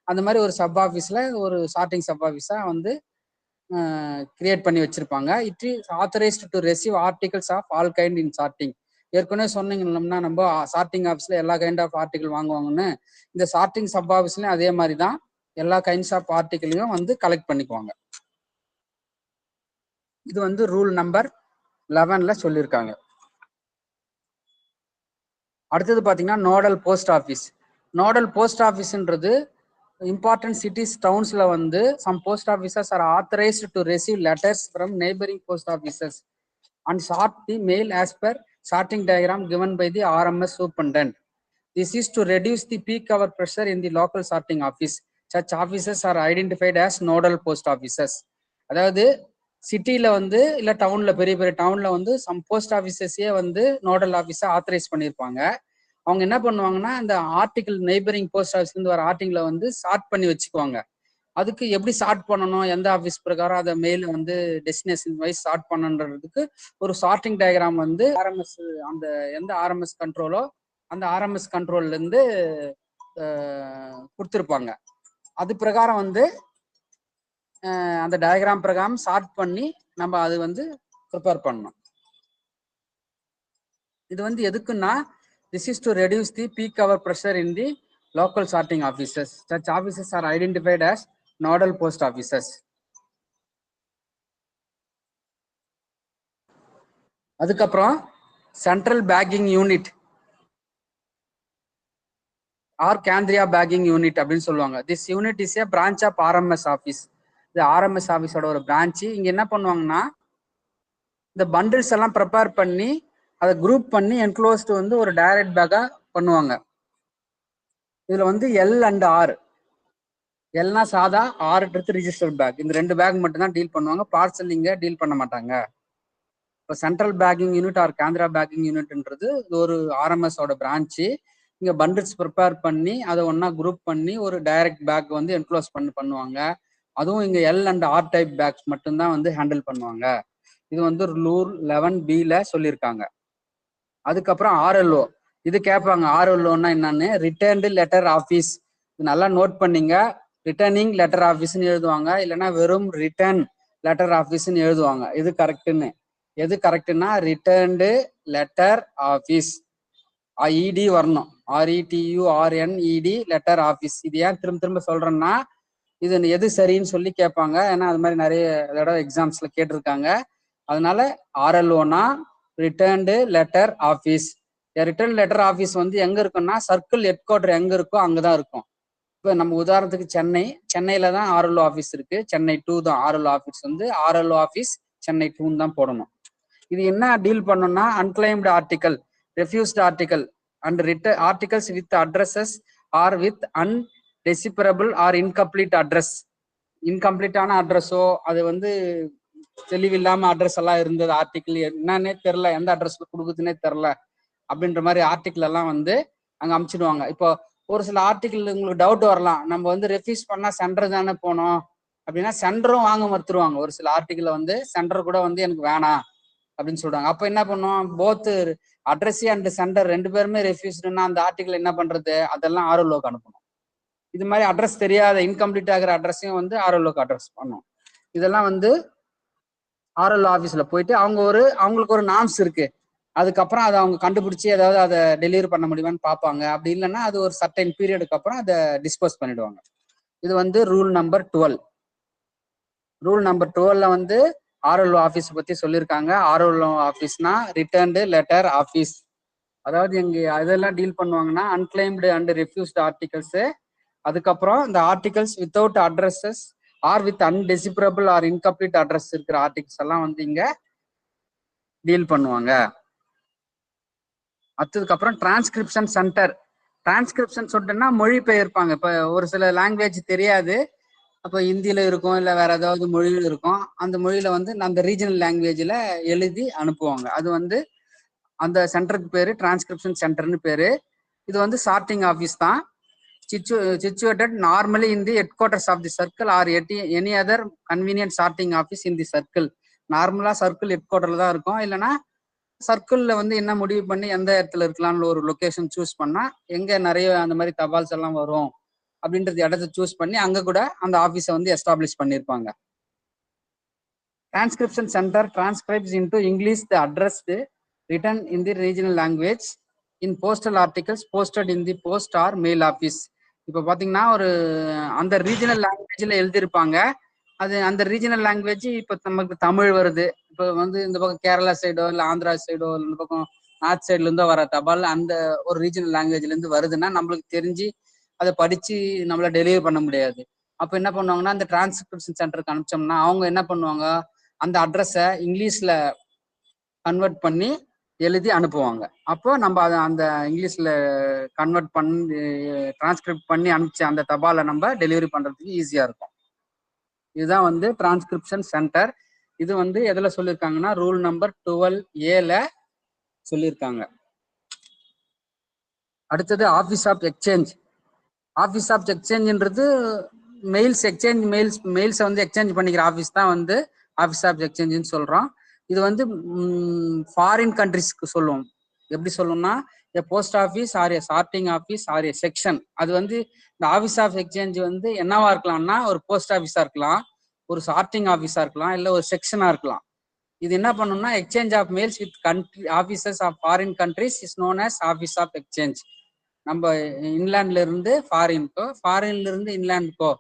அந்த மாதிரி ஒரு சப் ஆஃபீஸ்ல ஒரு சார்ட்டிங் சப் ஆஃபீஸா வந்து கிரியேட் பண்ணி வச்சிருப்பாங்க. It is authorised to receive articles of all kind in sorting. ஏற்கனவே சொன்னீங்கன்னா நம்ம சார்ட்டிங் ஆஃபீஸ்ல எல்லா கைண்ட் ஆஃப் ஆர்டிகல் வாங்குவாங்கன்னு, இந்த சார்ட்டிங் சப் ஆஃபீஸ்லயும் அதே மாதிரி தான் எல்லா கைண்ட்ஸ் ஆஃப் ஆர்டிகலையும் வந்து கலெக்ட் பண்ணிக்குவாங்க. இது வந்து ரூல் நம்பர் 11 சொல்லியிருக்காங்க. அடுத்தது பாத்தீங்கன்னா nodal post office. Nodal post ஆஃபீஸ்ன்றது இம்பார்ட்டன்ட் சிட்டிஸ் டவுன்ஸ்ல வந்து some post officers are authorised to receive letters from neighbouring post officers and sort the mail as per sorting diagram given by the RMS superintendent. This is to reduce the peak hour pressure in the local sorting office. Such offices are identified as nodal post offices. அதாவது சிட்டில வந்து இல்ல டவுன்ல, பெரிய பெரிய டவுன்ல வந்து some post ஆஃபீஸஸே வந்து நோடல் ஆஃபீஸை ஆத்தரைஸ் பண்ணியிருப்பாங்க. அவங்க என்ன பண்ணுவாங்கன்னா இந்த ஆர்டிகல் நெய்பரிங் போஸ்ட் ஆஃபீஸ்ல இருந்து வர ஆர்டிகலை வந்து சார்ட் பண்ணி வச்சுக்குவாங்க. அதுக்கு எப்படி சார்ட் பண்ணணும், எந்த ஆஃபீஸ் பிரகாரம் அதை மெயில் வந்து டெஸ்டினேஷன் வைஸ் சார்ட் பண்ணன்றதுக்கு ஒரு சார்ட்டிங் டயக்ராம் வந்து ஆர்எம்எஸ், அந்த எந்த ஆர்எம்எஸ் கண்ட்ரோலோ அந்த ஆர்எம்எஸ் கண்ட்ரோல்ல இருந்து கொடுத்துருப்பாங்க. அது பிரகாரம் வந்து அந்த டயக்ராம் பிரகாரம் சார்ட் பண்ணி நம்ம அது வந்து ப்ரிப்பேர் பண்ணணும். இது வந்து எதுக்குன்னா this is to reduce the peak hour pressure in the local sorting offices. Such offices are identified as nodal post offices. அதுக்கப்புறம் central packing unit or Kendriya packing unit அப்படின்னு சொல்லுவாங்க. This unit is a branch of RMS office. இது RMS ஆஃபீஸோட ஒரு branch. இங்க என்ன பண்ணுவாங்கன்னா இந்த பண்டில்ஸ் எல்லாம் ப்ரிப்பேர் பண்ணி அதை குரூப் பண்ணி என்க்ளோஸ்டு வந்து ஒரு டைரக்ட் பேக்கா பண்ணுவாங்க. இதுல வந்து எல் அண்ட் ஆர். எல்னா சாதா, ஆர்ன்றது ரிஜிஸ்டர் பேக். இந்த 2 பேக் மட்டும் தான் டீல் பண்ணுவாங்க. பார்சல் இங்க டீல் பண்ண மாட்டாங்க. இப்போ central packing unit or Kendra packing யூனிட்ன்றது ஒரு ஆர்எம்எஸோட பிரான்ச்சு. இங்க பண்டில்ஸ் ப்ரிப்பேர் பண்ணி அதை ஒன்னா குரூப் பண்ணி ஒரு டைரக்ட் பேக் வந்து என்க்ளோஸ் பண்ணுவாங்க. அதுவும் இங்க L and R type bags மட்டும்தான் வந்து ஹேண்டில் பண்ணுவாங்க. இது வந்து ரூல் 11B சொல்லியிருக்காங்க. அதுக்கப்புறம் ஆர்எல்ஓ. இது கேட்பாங்க, ஆர்எல்ஓன்னா என்னன்னு. Returned letter office. இது நல்லா நோட் பண்ணீங்க. ரிட்டர்னிங் லெட்டர் ஆஃபீஸ்ன்னு எழுதுவாங்க, இல்லைன்னா வெறும் ரிட்டர்ன் லெட்டர் ஆஃபீஸ்ன்னு எழுதுவாங்க. இது கரெக்டுன்னு. எது கரெக்டுன்னா ரிட்டர்ன்டு லெட்டர் ஆஃபீஸ். இடி வரணும். RETURNED letter office. இது ஏன் திரும்ப திரும்ப சொல்றேன்னா, இது எது சரின்னு சொல்லி கேட்பாங்க. ஏன்னா அது மாதிரி நிறைய தடவை எக்ஸாம்ஸ்ல கேட்டிருக்காங்க. அதனால RLOனா returned letter office. Return letter office வந்து எங்க இருக்குன்னா, சர்க்கிள் ஹெட் குவார்டர் எங்க இருக்கோ அங்கதான் இருக்கும். இப்போ நம்ம உதாரணத்துக்கு சென்னையில தான் RLO ஆஃபீஸ் இருக்கு. சென்னை 2 தான் RLO ஆஃபீஸ் வந்து RLO ஆஃபீஸ் சென்னை 2 தான் போடணும். இது என்ன டீல் பண்ணணும்னா, unclaimed article, refused article and return articles with addresses or with undecipherable or incomplete address. இன்கம்ப்ளீட்டான அட்ரஸோ, அது வந்து தெளிவில்லாம அட்ரஸ் எல்லாம் இருந்தது, ஆர்டிகிள் என்னன்னே தெரில, எந்த அட்ரஸ்ல கொடுக்குதுன்னே தெரில அப்படின்ற மாதிரி ஆர்டிகிள் எல்லாம் வந்து அங்க அமுச்சிடுவாங்க. இப்போ ஒரு சில ஆர்டிகிள் உங்களுக்கு டவுட் வரலாம், நம்ம வந்து ரெஃப்யூஸ் பண்ணா சென்டர் தானே போனோம் அப்படின்னா சென்டரும் வாங்க மறுத்துருவாங்க. ஒரு சில ஆர்டிகிள் வந்து சென்டர் கூட வந்து எனக்கு வேணாம் அப்படின்னு சொல்றாங்க. அப்ப என்ன பண்ணுவோம், போத் அட்ரஸி அண்ட் சென்டர் ரெண்டு பேருமே ரெஃப்யூஸ்டுன்னா அந்த ஆர்டிகிள் என்ன பண்றது, அதெல்லாம் RLOக்கு அனுப்பணும். இது மாதிரி அட்ரஸ் தெரியாத இன்கம்ப்ளீட் ஆகிற அட்ரஸையும் வந்து RLOக்கு அட்ரஸ் பண்ணும். இதெல்லாம் வந்து RLO ஆஃபீஸ்ல போயிட்டு அவங்களுக்கு ஒரு நார்ம்ஸ் இருக்கு. அதுக்கப்புறம் அதை அவங்க கண்டுபிடிச்சி ஏதாவது அதை டெலிவரி பண்ண முடியுமான்னு பார்ப்பாங்க. அப்படி இல்லைன்னா அது ஒரு சர்டைன் பீரியடுக்கு அப்புறம் அதை டிஸ்போஸ் பண்ணிடுவாங்க. இது வந்து ரூல் நம்பர் 12. ரூல் நம்பர் 12ல வந்து RLO ஆஃபீஸ் பத்தி சொல்லியிருக்காங்க. RLO ஆஃபீஸ்னா ரிட்டர்ன்டு லெட்டர் ஆஃபீஸ். அதாவது இங்க அதெல்லாம் டீல் பண்ணுவாங்கன்னா, அன்கிளைம்டு அண்ட் ரெஃப்யூஸ்டு ஆர்டிகல்ஸ், அதுக்கப்புறம் இந்த articles without addresses or with undecipherable or incomplete address இருக்கிற ஆர்டிகல்ஸ் எல்லாம் வந்து இங்க டீல் பண்ணுவாங்க. அதுக்கப்புறம் டிரான்ஸ்கிரிப்ஷன் சென்டர். டிரான்ஸ்கிரிப்ஷன் சொல்லிட்டுன்னா மொழிபெயர்ப்பாங்க. இப்போ ஒரு சில லாங்குவேஜ் தெரியாது, அப்போ ஹிந்தியில இருக்கும், இல்லை வேற ஏதாவது மொழியில் இருக்கும். அந்த மொழியில வந்து அந்த ரீஜனல் லாங்குவேஜ்ல எழுதி அனுப்புவாங்க. அது வந்து அந்த சென்டருக்கு பேரு டிரான்ஸ்கிரிப்ஷன் சென்டர்னு பேரு. இது வந்து சார்ட்டிங் ஆஃபீஸ் தான். situated normally in the headquarters of the circle or any other convenient sorting office in the circle. நார்மலா சர்க்கிள் ஹெட் குவார்டர்ல தான் இருக்கும். இல்லைன்னா சர்க்கிள்ல வந்து என்ன முடிவு பண்ணி எந்த இடத்துல இருக்கலாம்னு ஒரு லொகேஷன் சூஸ் பண்ணா, எங்க நிறைய அந்த மாதிரி தபால்ஸ் எல்லாம் வரும் அப்படின்றது இடத்த சூஸ் பண்ணி அங்க கூட அந்த ஆஃபீஸை வந்து எஸ்டாப்ளிஷ் பண்ணியிருப்பாங்க. Transcription centre transcribes into English the addressed written in the regional language in postal articles posted in the post or mail office. இப்போ பார்த்தீங்கன்னா ஒரு அந்த ரீஜனல் லாங்குவேஜ்ல எழுதியிருப்பாங்க. அது அந்த ரீஜனல் லாங்குவேஜ் இப்போ நமக்கு தமிழ் வருது. இப்போ வந்து இந்த பக்கம் கேரளா சைடோ இல்லை ஆந்திரா சைடோ இந்த பக்கம் நார்த் சைட்ல இருந்தோ வர தபால் அந்த ஒரு ரீஜனல் லாங்குவேஜ்ல இருந்து வருதுன்னா நம்மளுக்கு தெரிஞ்சு அதை படிச்சு நம்மள டெலிவரி பண்ண முடியாது. அப்போ என்ன பண்ணுவாங்கன்னா, அந்த டிரான்ஸ்கிரிப்ஷன் சென்டருக்கு அனுப்பிச்சோம்னா அவங்க என்ன பண்ணுவாங்க, அந்த அட்ரஸை இங்கிலீஷ்ல கன்வெர்ட் பண்ணி எழுதி அனுப்புவாங்க. அப்போ நம்ம அதை அந்த இங்கிலீஷ்ல கன்வெர்ட் பண்ணி டிரான்ஸ்கிரிப்ட் பண்ணி அனுப்பிச்சு அந்த தபாலை நம்ம டெலிவரி பண்றதுக்கு ஈஸியா இருக்கும். இதுதான் வந்து டிரான்ஸ்கிரிப்ஷன் சென்டர். இது வந்து எதுல சொல்லியிருக்காங்கன்னா, ரூல் நம்பர் 12A சொல்லியிருக்காங்க. அடுத்தது office of exchange. Office of எக்ஸ்சேஞ்சுன்றது மெயில்ஸ் எக்ஸ்சேஞ்ச் மெயில்ஸை வந்து எக்ஸ்சேஞ்ச் பண்ணிக்கிற ஆஃபீஸ் தான் வந்து ஆஃபீஸ் ஆஃப் எக்ஸ்சேஞ்சுன்னு சொல்றோம். இது வந்து ஃபாரின் கண்ட்ரிஸ்க்கு சொல்லுவோம். எப்படி சொல்லணும்னா, post office or a sorting office or a section. அது வந்து இந்த ஆஃபீஸ் ஆஃப் எக்ஸ்சேஞ்ச் வந்து என்னவா இருக்கலாம்னா, ஒரு போஸ்ட் ஆஃபீஸா இருக்கலாம், ஒரு சார்ட்டிங் ஆஃபீஸா இருக்கலாம், இல்லை ஒரு செக்ஷனா இருக்கலாம். இது என்ன பண்ணணும்னா, exchange of mails with country officers of foreign countries is known as office of exchange. நம்ம இன்லேண்ட்ல இருந்து ஃபாரின்க்கோ, ஃபாரின்ல இருந்து இன்லேண்டுக்கோ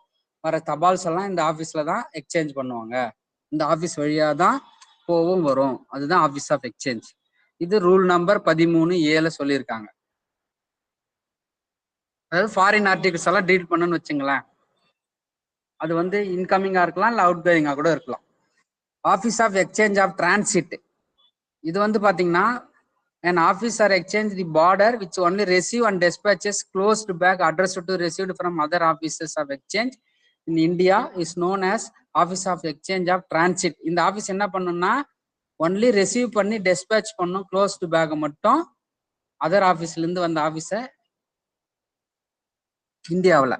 வர தபால்ஸ் எல்லாம் இந்த ஆஃபீஸ்ல தான் எக்ஸ்சேஞ்ச் பண்ணுவாங்க. இந்த ஆஃபீஸ் வழியா தான் போவும் வரும். அதுதான் ஆஃபீஸ் ஆஃப் எக்ஸ்சேஞ்ச். இது ரூல் நம்பர் 13A சொல்லியிருக்காங்க. அதாவது ஃபாரின் ஆர்டிகல்ஸ் எல்லாம் டீல் பண்ணணும்னு வச்சுங்களேன், அது வந்து இன்கமிங்கா இருக்கலாம், இல்லை அவுட் கோயிங்கா கூட இருக்கலாம். Office of exchange of transit. இது வந்து பாத்தீங்கன்னா, an officer exchange the border which only receive and dispatches closed bag addressed to received from other offices of exchange in India is known as office of exchange of transit. இந்த office என்ன பண்ணும்னா, only receive பண்ணி dispatch பண்ணும் closed back மட்டும் other ஆஃபீஸ்ல இருந்து வந்த ஆஃபீஸை இந்தியாவில்.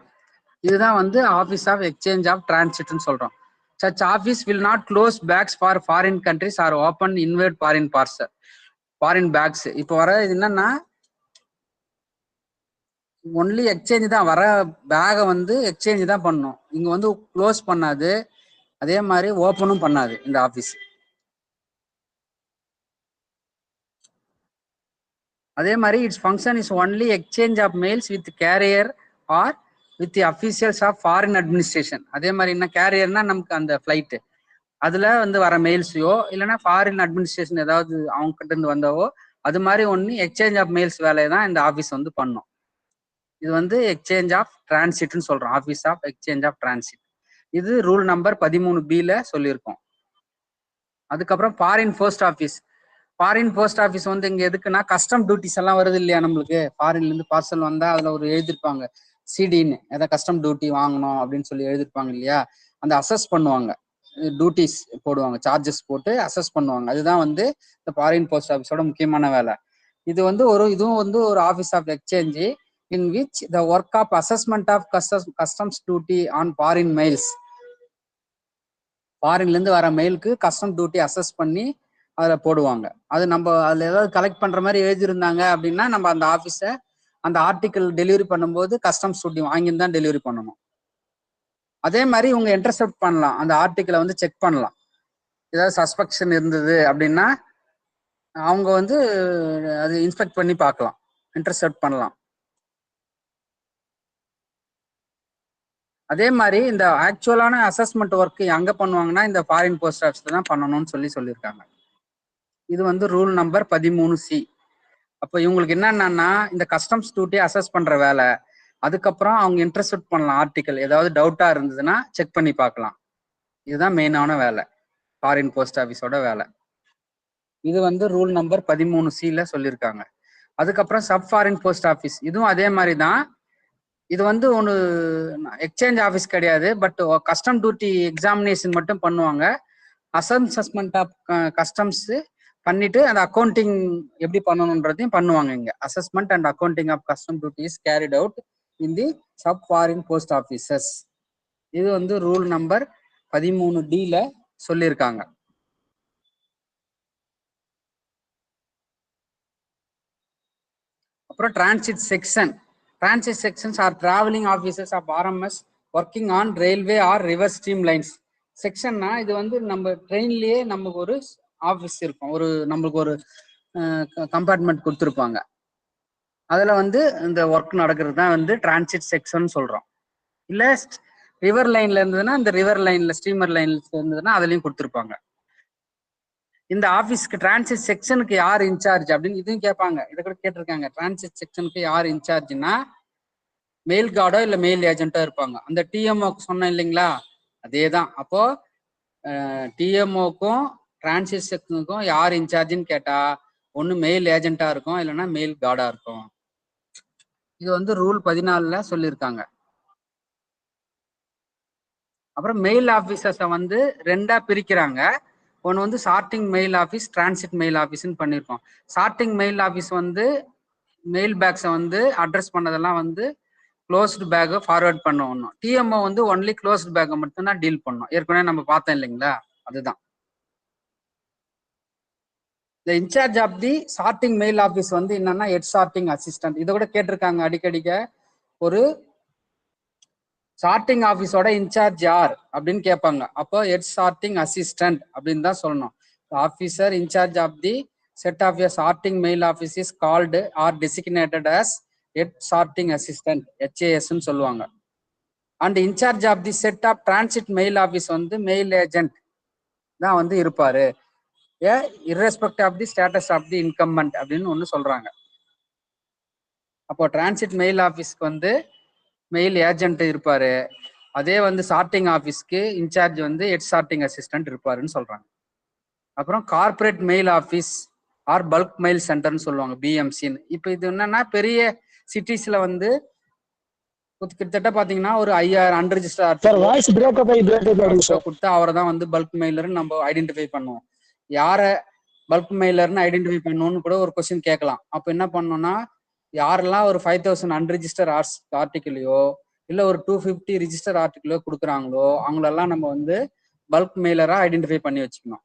இதுதான் வந்து ஆஃபீஸ் ஆஃப் எக்ஸ்சேஞ்ச் ஆஃப் டிரான்சிட்னு சொல்றோம். Such office will not close bags for foreign countries or open inward foreign parcel foreign bags. இப்போ வர என்னன்னா, ஒன்லி எக்ஸ்சேஞ்ச் தான், வர பேகை வந்து எக்ஸ்சேஞ்ச் தான் பண்ணும். இங்க வந்து க்ளோஸ் பண்ணாது, அதே மாதிரி ஓப்பனும் பண்ணாது இந்த ஆஃபீஸ். அதே மாதிரி its function is only exchange of mails with carrier or with the officials of foreign administration. அதே மாதிரி என்ன கேரியர்னா நமக்கு அந்த ஃபிளைட்டு அதுல வந்து வர மெயில்ஸையோ இல்லைன்னா ஃபாரின் அட்மினிஸ்ட்ரேஷன் ஏதாவது அவங்க கிட்ட இருந்து வந்தவோ அது மாதிரி ஒன்று எக்ஸ்சேஞ்ச் ஆஃப் மெயில்ஸ் வேலையை தான் இந்த ஆஃபீஸ் வந்து பண்ணும். இது வந்து எக்ஸ்சேஞ்ச் ஆஃப் டிரான்சிட்னு சொல்றோம், office of exchange of transit. இது ரூல் நம்பர் 13B சொல்லியிருக்கோம். அதுக்கப்புறம் foreign post office. Foreign post office வந்து இங்க எதுக்குன்னா கஸ்டம் டியூட்டிஸ் எல்லாம் வருது இல்லையா நம்மளுக்கு, ஃபாரின்ல இருந்து பார்சல் வந்தா அதுல ஒரு எழுதிருப்பாங்க சிடின்னு, ஏதாவது கஸ்டம் டியூட்டி வாங்கணும் அப்படின்னு சொல்லி எழுதிருப்பாங்க இல்லையா, அந்த அசஸ் பண்ணுவாங்க, டியூட்டிஸ் போடுவாங்க, சார்ஜஸ் போட்டு அசஸ் பண்ணுவாங்க. அதுதான் வந்து இந்த ஃபாரின் போஸ்ட் ஆஃபீஸோட முக்கியமான வேலை. இது வந்து இதுவும் வந்து ஒரு office of exchange in which the work of assessment of customs duty on foreign mails. ஃபாரின்ல இருந்து வர மெயிலுக்கு கஸ்டம் டியூட்டி அசஸ் பண்ணி அதில் போடுவாங்க. அது நம்ம அதில் ஏதாவது கலெக்ட் பண்ற மாதிரி எழுதியிருந்தாங்க அப்படின்னா நம்ம அந்த ஆஃபீஸை அந்த ஆர்டிக்கிள் டெலிவரி பண்ணும்போது கஸ்டம்ஸ் டியூட்டி வாங்கின்னு தான் டெலிவரி பண்ணணும். அதே மாதிரி இவங்க இன்டர்செப்ட் பண்ணலாம், அந்த ஆர்டிக்கிளை வந்து செக் பண்ணலாம். ஏதாவது சஸ்பெக்ஷன் இருந்தது அப்படின்னா அவங்க வந்து அது இன்ஸ்பெக்ட் பண்ணி பார்க்கலாம், இன்டர்செப்ட் பண்ணலாம். அதே மாதிரி இந்த ஆக்சுவலான அசஸ்மெண்ட் ஒர்க் எங்க பண்ணுவாங்கன்னா இந்த ஃபாரின் போஸ்ட் ஆஃபீஸ்ல தான் பண்ணணும்னு சொல்லியிருக்காங்க. இது வந்து ரூல் நம்பர் 13C. அப்போ இவங்களுக்கு என்னன்னா இந்த கஸ்டம்ஸ் டியூட்டி அசஸ் பண்ற வேலை, அதுக்கப்புறம் அவங்க இன்டர்செப்ட் பண்ணலாம் ஆர்டிக்கல், ஏதாவது டவுட்டா இருந்ததுன்னா செக் பண்ணி பார்க்கலாம். இதுதான் மெயினான வேலை, ஃபாரின் போஸ்ட் ஆஃபீஸோட வேலை. இது வந்து ரூல் நம்பர் 13C சொல்லியிருக்காங்க. அதுக்கப்புறம் சப் ஃபாரின் போஸ்ட் ஆஃபீஸ், இதுவும் அதே மாதிரி தான். இது வந்து ஒன்று எக்ஸ்சேஞ்ச் ஆஃபீஸ் கிடையாது, பட் கஸ்டம் டியூட்டி எக்ஸாமினேஷன் மட்டும் பண்ணுவாங்க. அசஸ்மெண்ட் ஆஃப் கஸ்டம்ஸ் பண்ணிட்டு அந்த அக்கௌண்டிங் எப்படி பண்ணணுன்றதையும் பண்ணுவாங்க. இங்க assessment and accounting of custom duty is carried out in the sub foreign post offices. இது வந்து ரூல் நம்பர் 13D சொல்லியிருக்காங்க. அப்புறம் transit section. Transit sections are traveling officers of RMS working on railway or river streamlines. செக்ஷன்னா இது வந்து நம்ம ட்ரெயின்லயே நமக்கு ஒரு office இருக்கும், நம்மளுக்கு ஒரு கம்பார்ட்மெண்ட் கொடுத்துருப்பாங்க. அதுல வந்து இந்த ஒர்க் நடக்கிறது தான் வந்து டிரான்சிட் செக்ஷன் சொல்றோம். இல்ல ரிவர் லைன்ல இருந்ததுன்னா இந்த ரிவர் லைன்ல ஸ்டீமர் லைன்ல இருந்ததுன்னா அதுலயும் கொடுத்துருப்பாங்க. இந்த ஆபீஸ்க்கு டிரான்சிட் செக்ஷனுக்கு யார் இன்சார்ஜ் அப்படின்னு இதுவும் கேட்பாங்க, இதை கூட கேட்டிருக்காங்க. டிரான்சிட் செக்ஷனுக்கு யார் இன்சார்ஜ்னா மெயில் கார்டோ இல்ல மெயில் ஏஜென்ட்டோ இருப்பாங்க. அந்த டிஎம்ஓக்கு சொன்னேன் இல்லைங்களா, அதே தான். அப்போ டிஎம்ஓக்கும் டிரான்சிட் செக்ஷனுக்கும் யார் இன்சார்ஜ்னு கேட்டா ஒன்னு மெயில் ஏஜென்ட்டா இருக்கும், இல்லைன்னா மெயில் கார்டா இருக்கும். இது வந்து ரூல் 14 சொல்லியிருக்காங்க. அப்புறம் மெயில் ஆபீசர்ஸை வந்து ரெண்டா பிரிக்கிறாங்க. ஒன்று வந்து sorting mail office, transit mail ஆஃபீஸ்ன்னு பண்ணியிருக்கோம். சார்ட்டிங் மெயில் ஆஃபீஸ் வந்து மெயில் பேக்ஸை வந்து அட்ரஸ் பண்ணதெல்லாம் வந்து க்ளோஸ்டு பேக்கை ஃபார்வர்ட் பண்ணணும். டிஎம்ஓ வந்து ஒன்லி க்ளோஸ்டு பேக்கை மட்டும்தான் டீல் பண்ணணும். ஏற்கனவே நம்ம பார்த்தோம் இல்லைங்களா, அதுதான். இந்த incharge of the sorting mail office வந்து என்னன்னா ஹெட் சார்ட்டிங் அசிஸ்டன்ட். இதை கூட கேட்டிருக்காங்க அடிக்கடிக்க. ஒரு சார்ட்டிங் ஆஃபீஸோட இன்சார்ஜ் யார் அப்படின்னு கேட்பாங்க. அப்போ ஹெட் சார்ட்டிங் அசிஸ்டன்ட் அப்படின்னு தான் சொல்லணும். Officer in charge of the set of a sorting mail office is called or designated as head sorting assistant, HASன்னு சொல்லுவாங்க. And in charge of the set of transit mail office வந்து மெயில் ஏஜென்ட் தான் வந்து இருப்பாரு, irrespective of the status of the incumbent அப்படின்னு ஒன்று சொல்றாங்க. அப்போ டிரான்சிட் மெயில் ஆஃபீஸ்க்கு வந்து மெயில் ஏஜென்ட் இருப்பாரு, அதே வந்து சார்ட்டிங் ஆஃபீஸ்க்கு இன்சார்ஜ் வந்து ஹெட் சார்ட்டிங் அசிஸ்டன்ட் இருப்பாருன்னு சொல்றாங்க. அப்புறம் corporate mail office or bulk mail சென்டர்னு சொல்லுவாங்க, பிஎம்சின்னு. இப்போ இது என்னன்னா பெரிய சிட்டிஸ்ல வந்து கிட்டத்தட்ட பாத்தீங்கன்னா ஒரு 5000 அன்ரிஜிஸ்டர் கொடுத்து அவரை தான் வந்து பல்க் மெயிலர்னு நம்ம ஐடென்டிஃபை பண்ணுவோம். யார பல்க் மெயிலர்னு ஐடென்டிஃபை பண்ணணும்னு கூட ஒரு கொஸ்டின் கேட்கலாம். அப்போ என்ன பண்ணோம்னா யாரெல்லாம் ஒரு 5000 அன்ரிஜிஸ்டர் ஆர்டிக்கிளையோ இல்ல ஒரு 250 ரிஜிஸ்டர் ஆர்டிக்கிளோ கொடுக்குறாங்களோ அவங்களெல்லாம் நம்ம வந்து பல்க் மெயிலரா ஐடென்டிஃபை பண்ணி வச்சுக்கணும்,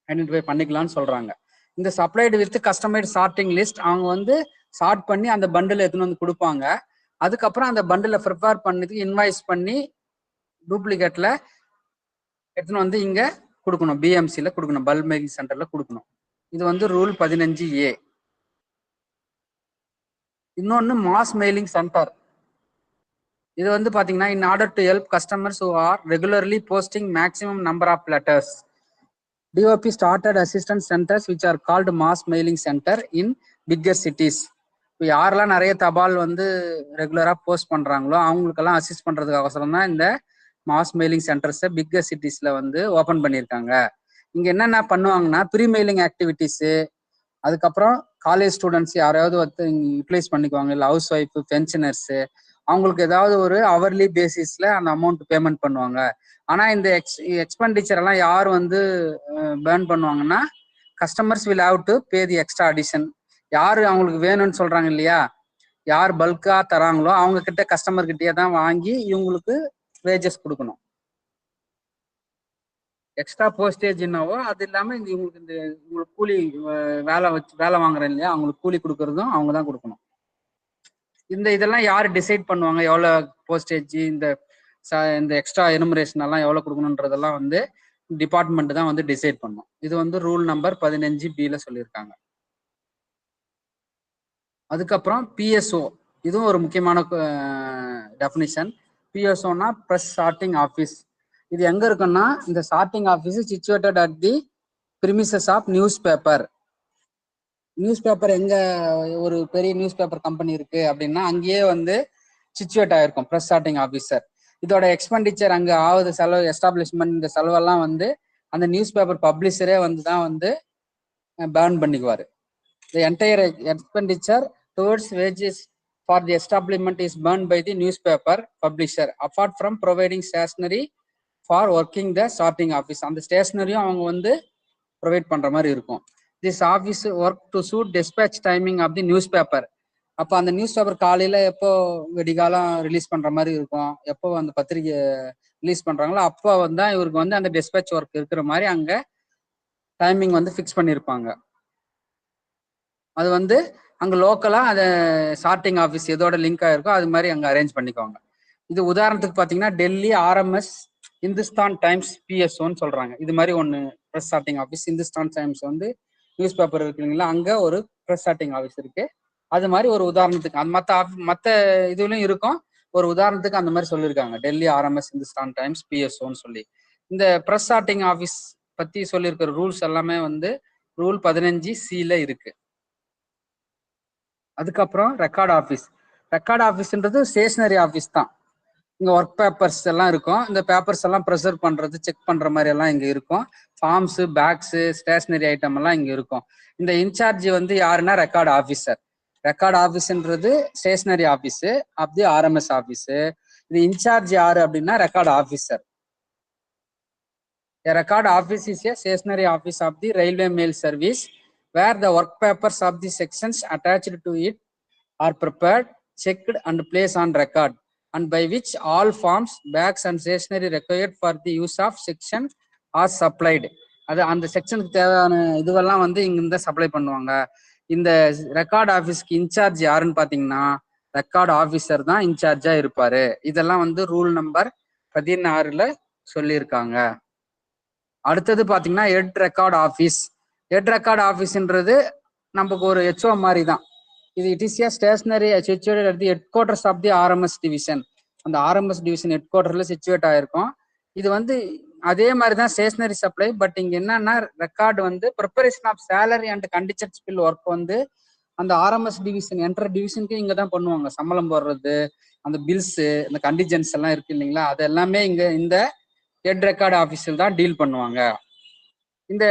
ஐடென்டிஃபை பண்ணிக்கலாம்னு சொல்றாங்க. இந்த supplied with customized sorting list, அவங்க வந்து சார்ட் பண்ணி அந்த பண்டில் எடுத்துன்னு வந்து கொடுப்பாங்க. அதுக்கப்புறம் அந்த பண்டிலை ப்ரிப்பேர் பண்ணதுக்கு இன்வாய்ஸ் பண்ணி டூப்ளிகேட்ல எடுத்துன்னு வந்து இங்க கொடுக்கணும், பிஎம்சியில் கொடுக்கணும், பல்க் மெயில் சென்டர்ல கொடுக்கணும். இது வந்து ரூல் 15A. இன்னொன்னு மாஸ் மெயிலிங் சென்டர். இது வந்து பாத்தீங்கன்னா in order to help customers who are regularly posting maximum number of letters, DOP started assistance centers which are called mass mailing center in bigger cities. இப்போ யாரெல்லாம் நிறைய தபால் வந்து ரெகுலரா போஸ்ட் பண்றாங்களோ அவங்களுக்கெல்லாம் அசிஸ்ட் பண்றதுக்கோசரம் தான் இந்த மாஸ் மெயிலிங் சென்டர்ஸை பிக்கர் சிட்டிஸ்ல வந்து ஓபன் பண்ணியிருக்காங்க. இங்க என்னென்ன பண்ணுவாங்கன்னா ப்ரீ மெயிலிங் ஆக்டிவிட்டிஸ், அதுக்கப்புறம் காலேஜ் ஸ்டூடெண்ட்ஸ் யாராவது வந்து யூட்டிலைஸ் பண்ணிக்குவாங்க, இல்லை ஹவுஸ் ஒய்ஃப், பென்ஷனர்ஸ், அவங்களுக்கு ஏதாவது ஒரு அவர்லி பேசிஸ்ல அந்த அமௌண்ட் பேமெண்ட் பண்ணுவாங்க. ஆனா இந்த எக்ஸ்பெண்டிச்சர் எல்லாம் யார் வந்து பேர்ன் பண்ணுவாங்கன்னா customers will have to pay the extra addition. யாரு அவங்களுக்கு வேணும்னு சொல்றாங்க இல்லையா, யார் பல்கா தராங்களோ அவங்க கிட்ட கஸ்டமர் கிட்டயே தான் வாங்கி இவங்களுக்கு வேஜஸ் கொடுக்கணும். எக்ஸ்ட்ரா போஸ்டேஜ் என்னவோ அது இல்லாம இவங்களுக்கு இந்த உங்களுக்கு கூலி வேலை வாங்குறேன் இல்லையா, அவங்களுக்கு கூலி கொடுக்கறதும் அவங்க தான் கொடுக்கணும். இதெல்லாம் யார் டிசைட் பண்ணுவாங்க, எவ்வளவு போஸ்டேஜ், இந்த எக்ஸ்ட்ரா எனுமரேஷன் எல்லாம் எவ்வளவு கொடுக்கணுன்றதெல்லாம் வந்து டிபார்ட்மெண்ட் தான் வந்து டிசைட் பண்ணும். இது வந்து ரூல் நம்பர் 15B சொல்லியிருக்காங்க. அதுக்கப்புறம் பிஎஸ்ஓ, இதுவும் ஒரு முக்கியமான டெஃபினிஷன். பிஎஸ்ஓனா ப்ரெஸ் சார்ட்டிங் ஆஃபீஸ். இது எங்க இருக்குன்னா இந்த sorting office situated at the premises of newspaper. Newspaper எங்க ஒரு பெரிய நியூஸ் பேப்பர் கம்பெனி இருக்கு அப்படின்னா அங்கேயே வந்து சிச்சுவேட் ஆயிருக்கும் ப்ரெஸ் சார்ட்டிங் ஆஃபீஸர். இதோட எக்ஸ்பெண்டிச்சர் அங்க ஆகுது செலவு, எஸ்டாப்ளிஷ்மெண்ட், இந்த செலவெல்லாம் வந்து அந்த நியூஸ் பேப்பர் பப்ளிஷரே வந்து தான் வந்து burn பண்ணிக்குவாரு. The entire expenditure towards wages for the establishment is burned by the newspaper publisher, apart from providing stationery for working the sorting office. அந்த ஸ்டேஷனரியும் அவங்க வந்து ப்ரொவைட் பண்ற மாதிரி இருக்கும். This office work to suit dispatch timing of the newspaper. அப்போ அந்த news paper காலையில எப்போ வெடிகாலம் ரிலீஸ் பண்ற மாதிரி இருக்கும், எப்போ அந்த பத்திரிகை ரிலீஸ் பண்றாங்களோ அப்போ வந்து இவருக்கு வந்து அந்த டிஸ்பேச் ஒர்க் இருக்கிற மாதிரி அங்க டைமிங் வந்து ஃபிக்ஸ் பண்ணியிருப்பாங்க. அது வந்து அங்க லோக்கலா அந்த சார்ட்டிங் ஆஃபீஸ் எதோட லிங்க் ஆயிருக்கோ அது மாதிரி அங்க அரேஞ்ச் பண்ணிக்குவாங்க. இது உதாரணத்துக்கு பாத்தீங்கன்னா டெல்லி RMS இந்துஸ்தான் டைம்ஸ் PSOன்னு சொல்றாங்க. இது மாதிரி ஒன்னு press sorting office. Hindustan Times வந்து நியூஸ் பேப்பர் இருக்கு இல்லைங்களா, அங்க ஒரு ப்ரெஸ் சார்ட்டிங் ஆஃபீஸ் இருக்கு. அது மாதிரி ஒரு உதாரணத்துக்கு அந்த மற்ற இதுலயும் இருக்கும், ஒரு உதாரணத்துக்கு அந்த மாதிரி சொல்லியிருக்காங்க. டெல்லி RMS இந்துஸ்தான் டைம்ஸ் PSOன்னு சொல்லி. இந்த ப்ரெஸ் சார்ட்டிங் ஆஃபீஸ் பத்தி சொல்லியிருக்கிற ரூல்ஸ் எல்லாமே வந்து ரூல் 15C இருக்கு. அதுக்கப்புறம் ரெக்கார்ட் ஆஃபீஸ். ரெக்கார்ட் ஆஃபீஸ்ன்றது ஸ்டேஷனரி ஆஃபீஸ் தான். இங்க ஒர்க் பேப்பர்ஸ் எல்லாம் இருக்கும். இந்த பேப்பர்ஸ் எல்லாம் ப்ரெசர்வ் பண்றது, செக் பண்ற மாதிரி எல்லாம் இங்க இருக்கும். ஃபார்ம்ஸ், பேக்ஸ், ஸ்டேஷனரி ஐட்டம் எல்லாம் இங்க இருக்கும். இந்த இன்சார்ஜ் வந்து யாருன்னா ரெக்கார்ட் ஆஃபீஸர். ரெக்கார்ட் ஆஃபீஸ்ன்றது stationary office of the RMS office. இது இன்சார்ஜ் யாரு அப்படின்னா record officer. A record office is a stationary office of the railway mail service where the work papers of the sections attached to it are prepared, checked and placed on record, and by which all forms, bags and stationery required for the use of section are supplied. அது அந்த செக்ஷனுக்கு தேவையான இதுவெல்லாம் வந்து இங்க supply பண்ணுவாங்க. இந்த record ஆஃபீஸ்க்கு இன்சார்ஜ் யாருன்னு பாத்தீங்கன்னா ரெக்கார்ட் ஆஃபீஸர் தான் இன்சார்ஜா இருப்பாரு. இதெல்லாம் வந்து ரூல் நம்பர் 16 சொல்லியிருக்காங்க. அடுத்தது பாத்தீங்கன்னா head record office. Head record ஆஃபீஸ்ன்றது நமக்கு ஒரு HO மாதிரி தான். இது it is a stationary situated at the headquarters of the RMS division. அந்த RMS டிவிஷன் ஹெட் குவார்டர்ல சிச்சுவேட் ஆயிருக்கும். இது வந்து அதே மாதிரி தான் ஸ்டேஷனரி சப்ளை. பட் இங்க என்னன்னா ரெக்கார்டு வந்து preparation of salary and contingent bill work வந்து அந்த RMS டிவிஷன் என்டர் டிவிஷனுக்கு இங்க தான் பண்ணுவாங்க. சம்பளம் போடுறது, அந்த பில்ஸ், இந்த கண்டிஜென்ட்ஸ் எல்லாம் இருக்கு இல்லைங்களா, அது எல்லாமே இங்க இந்த ஹெட் ரெக்கார்டு ஆஃபீஸில் தான் டீல் பண்ணுவாங்க. இந்த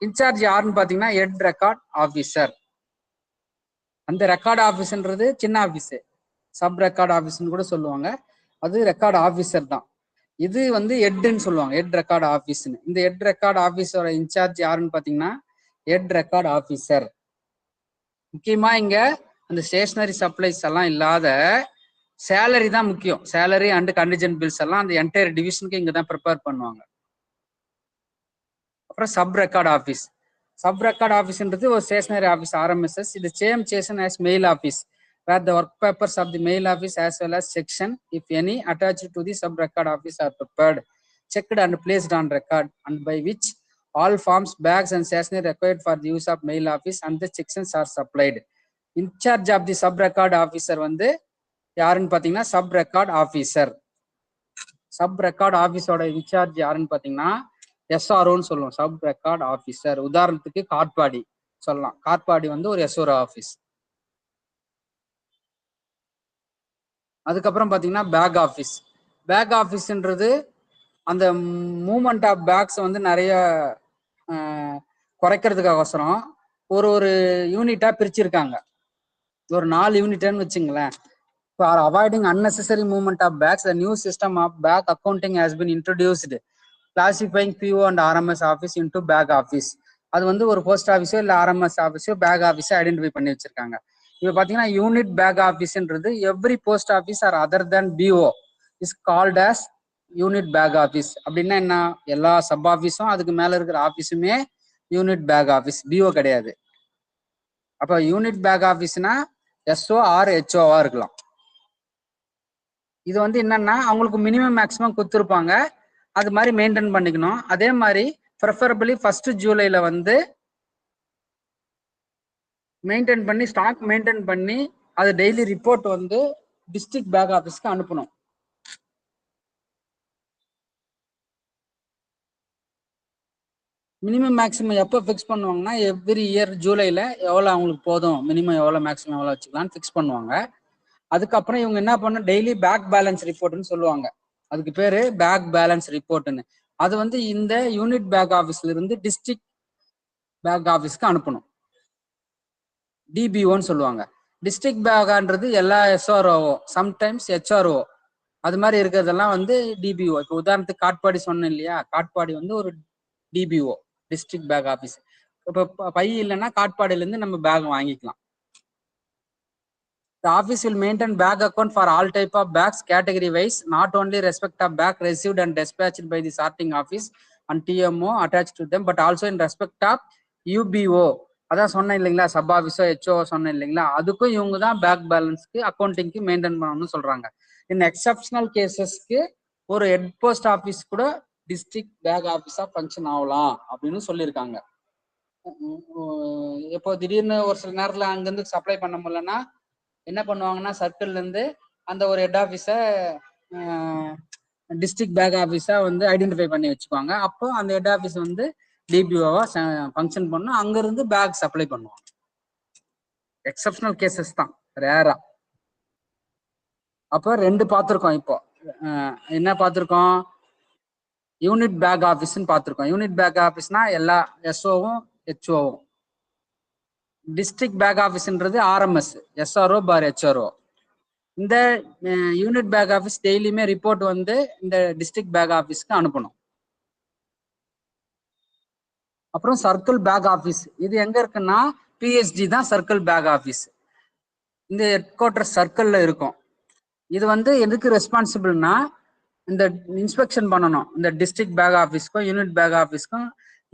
இன்சார்ஜ் யாருன்னு பாத்தீங்கன்னா ஹெட் ரெக்கார்ட் ஆஃபீஸர். அந்த ரெக்கார்ட் ஆஃபீஸ்ன்றது சின்ன ஆஃபீஸ், சப் ரெக்கார்ட் ஆஃபீஸ்ன்னு கூட சொல்லுவாங்க. அது ரெக்கார்ட் ஆஃபீஸர் தான். இது வந்து ஹெட்ன்னு சொல்லுவாங்க, ஹெட் ரெக்கார்ட் ஆஃபீஸ்ன்னு. இந்த ஹெட் ரெக்கார்ட் ஆஃபீஸரோட இன்சார்ஜ் யாருன்னு பாத்தீங்கன்னா ஹெட் ரெக்கார்ட் ஆஃபீஸர். முக்கியமா இங்க அந்த ஸ்டேஷனரி சப்ளைஸ் எல்லாம் இல்லாத சேலரி தான் முக்கியம். சேலரி அண்ட் கண்டிஜென்ட் பில்ஸ் எல்லாம் அந்த என்டையர் டிவிஷனுக்கு இங்க தான் ப்ரிப்பேர் பண்ணுவாங்க. அப்புறம் sub record office. Sub record ஆஃபீஸ்ன்றது ஒரு ஸ்டேஷனரி ஆஃபீஸ் RMSS. இது same section as mail office where the work papers of the mail office as well as section, if any, attached to the sub record office are prepared, checked and placed on record, and by which all forms, bags and stationery required for the use of mail office and the sections are supplied. In charge of the sub record officer வந்து யாருன்னு பாத்தீங்கன்னா sub record officer. Sub record ஆஃபீஸோட in charge யாருன்னு பாத்தீங்கன்னா எஸ்ஆர்ஓன்னு சொல்லுவோம், sub record officer. உதாரணத்துக்கு காட்பாடி சொல்லலாம், காட்பாடி வந்து ஒரு எஸ்ஆர்ஓ ஆஃபீஸ். அதுக்கப்புறம் பாத்தீங்கன்னா பேக் ஆஃபீஸ். பேக் ஆஃபீஸ்ன்றது அந்த மூவ்மெண்ட் ஆஃப் பேக்ஸ் வந்து நிறைய குறைக்கிறதுக்காகோசரம் ஒரு ஒரு யூனிட்டா பிரிச்சிருக்காங்க. ஒரு 4 யூனிட்னு வச்சுங்களேன். For avoiding unnecessary movement of bags, the new system of bag accounting has been introduced, classifying PO and RMS office into bag office. அது வந்து ஒரு போஸ்ட் ஆஃபீஸோ இல்லை ஆர்எம்எஸ் ஆஃபீஸோ பேக் ஆஃபீஸோ ஐடென்டிஃபை பண்ணி வச்சிருக்காங்க. இப்போ பார்த்தீங்கன்னா யூனிட் பேக் ஆஃபீஸ்ன்றது every post office or other than PO is called as unit bag office. அப்படின்னா என்ன, எல்லா சப் ஆஃபீஸும் அதுக்கு மேலே இருக்கிற ஆஃபீஸுமே யூனிட் பேக் ஆஃபீஸ், பிஓ கிடையாது. அப்போ யூனிட் பேக் ஆஃபீஸ்னா எஸ்ஓ ஆர் ஹெச்ஓவா இருக்கலாம். இது வந்து என்னன்னா அவங்களுக்கு மினிமம் மேக்ஸிமம் கொடுத்துருப்பாங்க, அது மாதிரி மெயின்டைன் பண்ணிக்கணும். அதே மாதிரி ப்ரிஃபரபிளி 1 ஜூலைல வந்து மெயின்டைன் பண்ணி ஸ்டாக் மெயின்டைன் பண்ணி அது டெய்லி ரிப்போர்ட் வந்து டிஸ்ட்ரிக்ட் பேக் ஆஃபீஸ்க்கு அனுப்பணும். மினிமம் மேக்ஸிமம் எப்போ ஃபிக்ஸ் பண்ணுவாங்கன்னா எவ்ரி இயர் ஜூலைல எவ்வளோ அவங்களுக்கு போதும், மினிமம் எவ்வளோ மேக்ஸிமம் எவ்வளோ வச்சுக்கலாம்னு ஃபிக்ஸ் பண்ணுவாங்க. அதுக்கப்புறம் இவங்க என்ன பண்ண டெய்லி பேக் பேலன்ஸ் ரிப்போர்ட்னு சொல்லுவாங்க, அதுக்கு பேரு பேக் பேலன்ஸ் ரிப்போர்ட்னு. அது வந்து இந்த யூனிட் பேக் ஆஃபீஸ்ல இருந்து டிஸ்ட்ரிக்ட் பேக் ஆஃபீஸ்க்கு அனுப்பணும், டிபிஓன்னு சொல்லுவாங்க. டிஸ்ட்ரிக்ட் பேக்ன்றது எல்லா எஸ்ஆர்ஓ, சம்டைம்ஸ் ஹெச்ஆர்ஓ, அது மாதிரி இருக்கிறதெல்லாம் வந்து டிபிஓ. இப்போ உதாரணத்துக்கு காட்பாடி சொன்னேன் இல்லையா, காட்பாடி வந்து ஒரு டிபிஓ, டிஸ்ட்ரிக்ட் பேக் ஆஃபீஸ். இப்போ பை இல்லைன்னா காட்பாடியிலேருந்து நம்ம பேக் வாங்கிக்கலாம். The office will maintain bag account for all type of bags category wise, not only respect of bag received and dispatched by the sorting office and TMO attached to them, but also in respect of UBO. அதான் சொன்னேன் இல்லைங்களா, sub ஆஃபீஸோ HO சொன்னேன் இல்லைங்களா, அதுக்கும் இவங்க தான் back பேலன்ஸ்க்கு அக்கௌண்டிங்க்கு maintain பண்ணணும்னு சொல்றாங்க. இன் எக்ஸப்ஷனல் கேசஸ்க்கு ஒரு ஹெட் போஸ்ட் ஆஃபீஸ் கூட டிஸ்ட்ரிக்ட் பேக் ஆஃபீஸா ஃபங்க்ஷன் ஆகலாம் அப்படின்னு சொல்லியிருக்காங்க. இப்போ திடீர்னு ஒரு சில நேரத்தில் அங்கேருந்து சப்ளை பண்ண முடியலன்னா என்ன பண்ணுவாங்கன்னா சர்க்கிள்ல இருந்து அந்த ஒரு ஹெட் ஆஃபீஸை டிஸ்ட்ரிக்ட் பேக் ஆஃபீஸா வந்து ஐடென்டிஃபை பண்ணி வச்சுக்குவாங்க. அப்போ அந்த ஹெட் ஆஃபீஸ் வந்து டிபிஓவா ஃபங்க்ஷன் பண்ணும், அங்கிருந்து பேக் சப்ளை பண்ணுவாங்க. எக்ஸப்ஷனல் கேசஸ் தான், ரேரா. அப்போ 2 பார்த்துருக்கோம். இப்போ என்ன பார்த்துருக்கோம், யூனிட் பேக் ஆஃபீஸ்ன்னு பார்த்துருக்கோம். யூனிட் பேக் ஆஃபீஸ்னா எல்லா எஸ்ஓவும் ஹெச்ஓவும். டிஸ்ட்ரிக்ட் பேக் ஆஃபீஸ்ன்றது ஆர்எம்எஸ், எஸ்ஆர்ஓ பார் ஹெச்ஆர்ஓ. இந்த யூனிட் பேக் ஆஃபீஸ் டெய்லியுமே ரிப்போர்ட் வந்து இந்த டிஸ்ட்ரிக்ட் பேக் ஆஃபீஸ்க்கு அனுப்பணும். அப்புறம் சர்க்கிள் பேக் ஆஃபீஸ், இது எங்க இருக்குன்னா பிஎஸ்டி தான் சர்க்கிள் பேக் ஆஃபீஸ். இந்த ஹெட் குவார்டர் சர்க்கிள்ல இருக்கும். இது வந்து எதுக்கு ரெஸ்பான்சிபிள்னா இந்த இன்ஸ்பெக்ஷன் பண்ணணும், இந்த டிஸ்ட்ரிக்ட் பேக் ஆஃபீஸ்க்கும் யூனிட் பேக் ஆஃபீஸ்க்கும்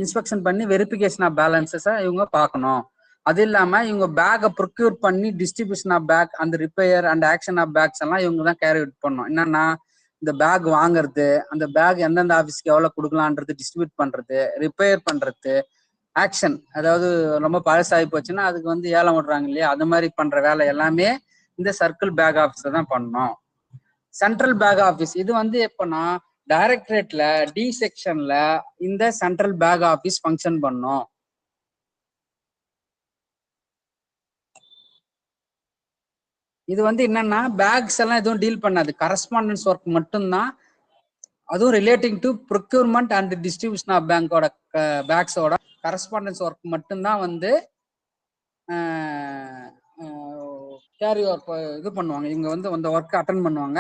இன்ஸ்பெக்ஷன் பண்ணி வெரிஃபிகேஷன் ஆஃப் பேலன்சஸை இவங்க பார்க்கணும். அது இல்லாம இவங்க பேக்கை ப்ரொக்யூர் பண்ணி டிஸ்ட்ரிபியூஷன் ஆஃப் பேக், அந்த repair and action of bags எல்லாம் இவங்க தான் கேரி அவுட் பண்ணணும். என்னன்னா இந்த பேக் வாங்குறது, அந்த பேக் எந்தெந்த ஆஃபீஸ்க்கு எவ்வளவு கொடுக்கலான்றது டிஸ்ட்ரிபியூட் பண்றது, ரிப்பேர் பண்றது, ஆக்ஷன், அதாவது ரொம்ப பழசாகி போச்சுன்னா அதுக்கு வந்து ஏலம் விடுறாங்க இல்லையா, அது மாதிரி பண்ற வேலை எல்லாமே இந்த சர்க்கிள் பேக் ஆஃபீஸ் தான் பண்ணணும். சென்ட்ரல் பேக் ஆஃபீஸ், இது வந்து எப்பன்னா டைரக்டரேட்ல டி செக்ஷன்ல இந்த சென்ட்ரல் பேக் ஆஃபீஸ் ஃபங்க்ஷன் பண்ணும். இது வந்து என்னன்னா பேக்ஸ் எல்லாம் எதுவும் டீல் பண்ணாது, கரஸ்பாண்டன்ஸ் ஒர்க் மட்டும்தான். அதுவும் relating to procurement and distribution of பேங்கோட பேக்ஸோட கரஸ்பாண்டன்ஸ் ஒர்க் மட்டும்தான் வந்து கேரி ஒர்க் இது பண்ணுவாங்க. இவங்க வந்து அந்த ஒர்க் அட்டன் பண்ணுவாங்க.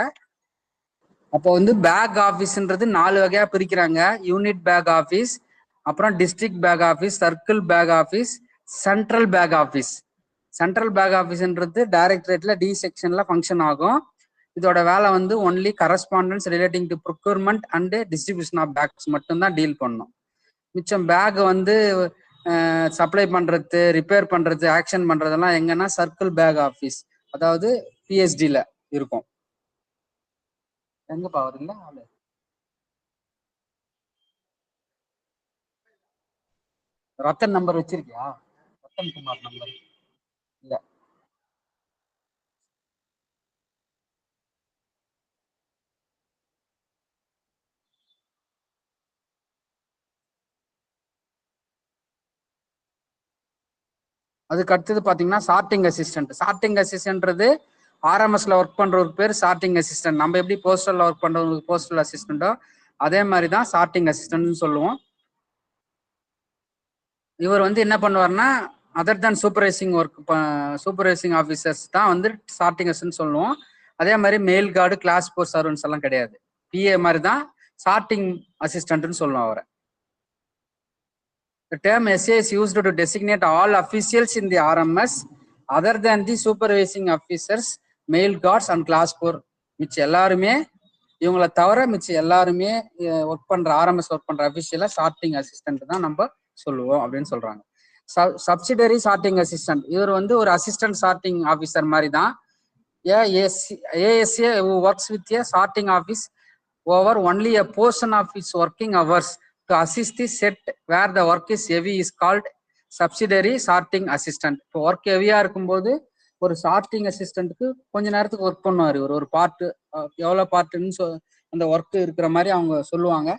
அப்போ வந்து பேக் ஆஃபீஸ்ன்றது 4 வகையா பிரிக்கிறாங்க. யூனிட் பேக் ஆஃபீஸ், அப்புறம் district bag office, circle bag office, central bag office. Central bag ஆஃபீஸ்ன்றது டைரக்டரேட்ல டி செக்ஷன்ல ஃபங்க்ஷன் ஆகும். இதோட வேலை வந்து only correspondence relating to procurement and distribution of bags மட்டும்தான் டீல் பண்ணும். மிச்சம் பேக் வந்து சப்ளை பண்றது, ரிப்பேர் பண்றது, ஆக்ஷன் பண்றதெல்லாம் எங்கன்னா சர்க்கிள் பேக் ஆஃபீஸ், அதாவது பிஎஸ்டில இருக்கும். எங்க பாவறீங்களா ஆளு, ரத்தன் நம்பர் வச்சிருக்கியா, ரத்தன் குமார் நம்பர் இல்ல. அதுக்கு அடுத்தது பாத்தீங்கன்னா சார்ட்டிங் அசிஸ்டன்ட். சார்ட்டிங் அசிஸ்டன்ட்ன்றது ஆர்எம்எஸ்ல ஒர்க் பண்றவருக்கு பேர் சார்ட்டிங் அசிஸ்டன்ட். நம்ம எப்படி போஸ்டல்ல ஒர்க் பண்றவங்களுக்கு போஸ்டல் அசிஸ்டன்ட்டோ அதே மாதிரி தான் சார்ட்டிங் அசிஸ்டன்ட்னு சொல்லுவோம். இவர் வந்து என்ன பண்ணுவார்னா other than supervising work, supervising officers தான் வந்து சார்ட்டிங் அசிஸ்டன்ட் சொல்லுவோம். அதே மாதிரி மெயில் கார்டு, கிளாஸ் போர் சர்வன்ஸ் எல்லாம் கிடையாது. பிஏ மாதிரி தான் சார்ட்டிங் அசிஸ்டன்ட்னு சொல்லுவோம் அவரை. The term SA is used to designate all officials in the RMS other than the supervising officers, mail guards and class 4. மிச்ச எல்லாருமே இவங்களை தவிர மிச்ச எல்லாருமே ஒர்க் பண்ற ஆர்எம்எஸ் ஒர்க் பண்ற அபிஷியலா சார்ட்டிங் அசிஸ்டன்ட் தான் நம்ம சொல்லுவோம் அப்படின்னு சொல்றாங்க. சப்சிடரி சார்ட்டிங் அசிஸ்டன்ட், இவர் வந்து ஒரு அசிஸ்டன்ட் சார்ட்டிங் ஆஃபீஸர் மாதிரி தான். ASA who works with a sorting office over only a portion of its working hours to assist the set where the work is heavy is called subsidiary sorting assistant. இப்போ work ஹெவியா இருக்கும்போது ஒரு sorting அசிஸ்டன்ட்டுக்கு கொஞ்ச நேரத்துக்கு work பண்ணுவார். ஒரு part எவ்வளோ பார்ட்டுன்னு அந்த ஒர்க் இருக்கிற மாதிரி அவங்க சொல்லுவாங்க.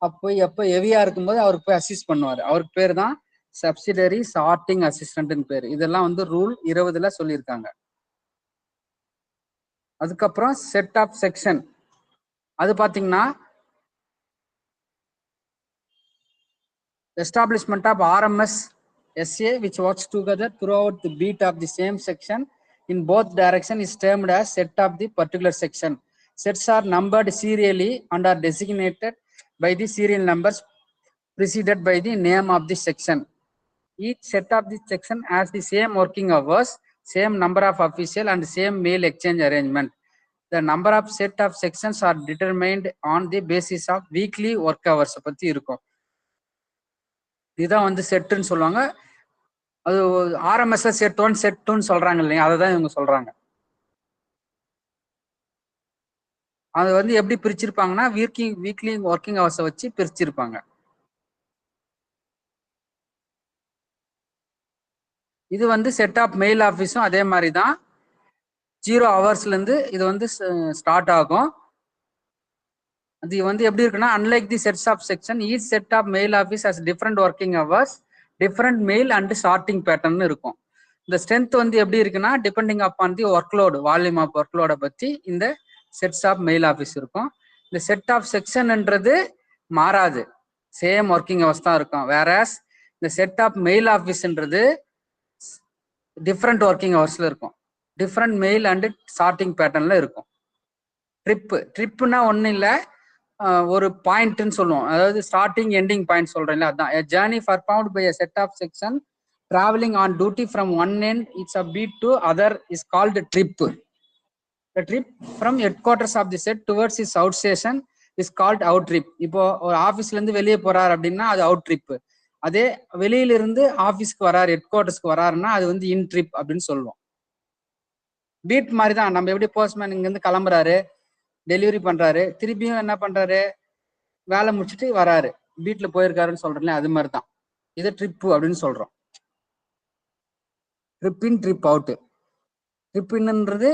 அப்போ எப்போ ஹெவியா இருக்கும்போது அவருக்கு போய் அசிஸ்ட் பண்ணுவார். அவருக்கு பேர் தான் சப்சிடரி சார்ட்டிங் அசிஸ்டன்ட்னு பேர். இதெல்லாம் வந்து ரூல் 20ல சொல்லியிருக்காங்க. அதுக்கப்புறம் செட் ஆஃப் செக்ஷன், அது பாத்தீங்கன்னா establishment of RMS SA which works together throughout the beat of the same section in both direction is termed as set of the particular section. Sets are numbered serially and are designated by the serial numbers preceded by the name of the section. Each set of the section has the same working hours, same number of official and same mail exchange arrangement. The number of set of sections are determined on the basis of weekly work hours பத்தி இருக்கும். இதுதான் வந்து செட்டுன்னு சொல்லுவாங்க. அது ஆர்எம்எஸ்ல set 1 set 2ன்னு சொல்றாங்க இல்லையா, அதை தான் இவங்க சொல்றாங்க. அது வந்து எப்படி பிரிச்சிருப்பாங்கன்னா வீக்லி ஒர்க்கிங் ஹவர்ஸை வச்சு பிரிச்சிருப்பாங்க. இது வந்து செட் ஆஃப் மெயில் ஆஃபீஸும் அதே மாதிரி தான் 0 ஹவர்ஸ்ல இருந்து இது வந்து ஸ்டார்ட் ஆகும். அது வந்து எப்படி இருக்குன்னா unlike the sets of section each set of mail office has different working hours, different mail and sorting pattern இருக்கும். இந்த ஸ்ட்ரென்த் வந்து எப்படி இருக்குன்னா depending upon the workload, volume of ஒர்க்லோட பத்தி இந்த செட்ஸ் ஆஃப் மெயில் ஆஃபீஸ் இருக்கும். இந்த செட் ஆஃப் செக்ஷன்ன்றது மாறாது, சேம் ஒர்க்கிங் ஹவர்ஸ் தான் இருக்கும். வேறஸ் இந்த செட் ஆஃப் மெயில் ஆஃபீஸ்ன்றது டிஃப்ரெண்ட் ஒர்க்கிங் ஹவர்ஸ்ல இருக்கும், டிஃப்ரெண்ட் மெயில் அண்ட் சார்ட்டிங் பேட்டர்ன்ல இருக்கும். ட்ரிப்புனா ஒன்றும் இல்லை, ஒரு பாயிண்ட்னு சொல்லுவோம். அதாவது ஸ்டார்டிங் எண்டிங் பாயிண்ட் சொல்றேன், அதான் a journey performed by a set of section traveling on duty from one end it's a beat to other is called trip. The trip from headquarters of the set towards his outstation is called out trip. இப்போ ஒரு ஆபீஸ்ல இருந்து வெளியே போறாரு அப்படின்னா அது out trip. அதே வெளியில இருந்து ஆபீஸ்க்கு வராரு, ஹெட் குவார்டர்ஸ்க்கு வராருன்னா அது வந்து இன் ட்ரிப் அப்படின்னு சொல்லுவோம். பீட் மாதிரி தான். நம்ம எப்படி போஸ்ட்மேன் இங்க இருந்து கிளம்புறாரு, டெலிவரி பண்றாரு, திருப்பியும் என்ன பண்றாரு, வேலை முடிச்சுட்டு வராரு, பீட்ல போயிருக்காருன்னு சொல்றேன், அது மாதிரி தான் இதை ட்ரிப் அப்படின்னு சொல்றோம். Trip in trip out. Trip இன்னுன்றது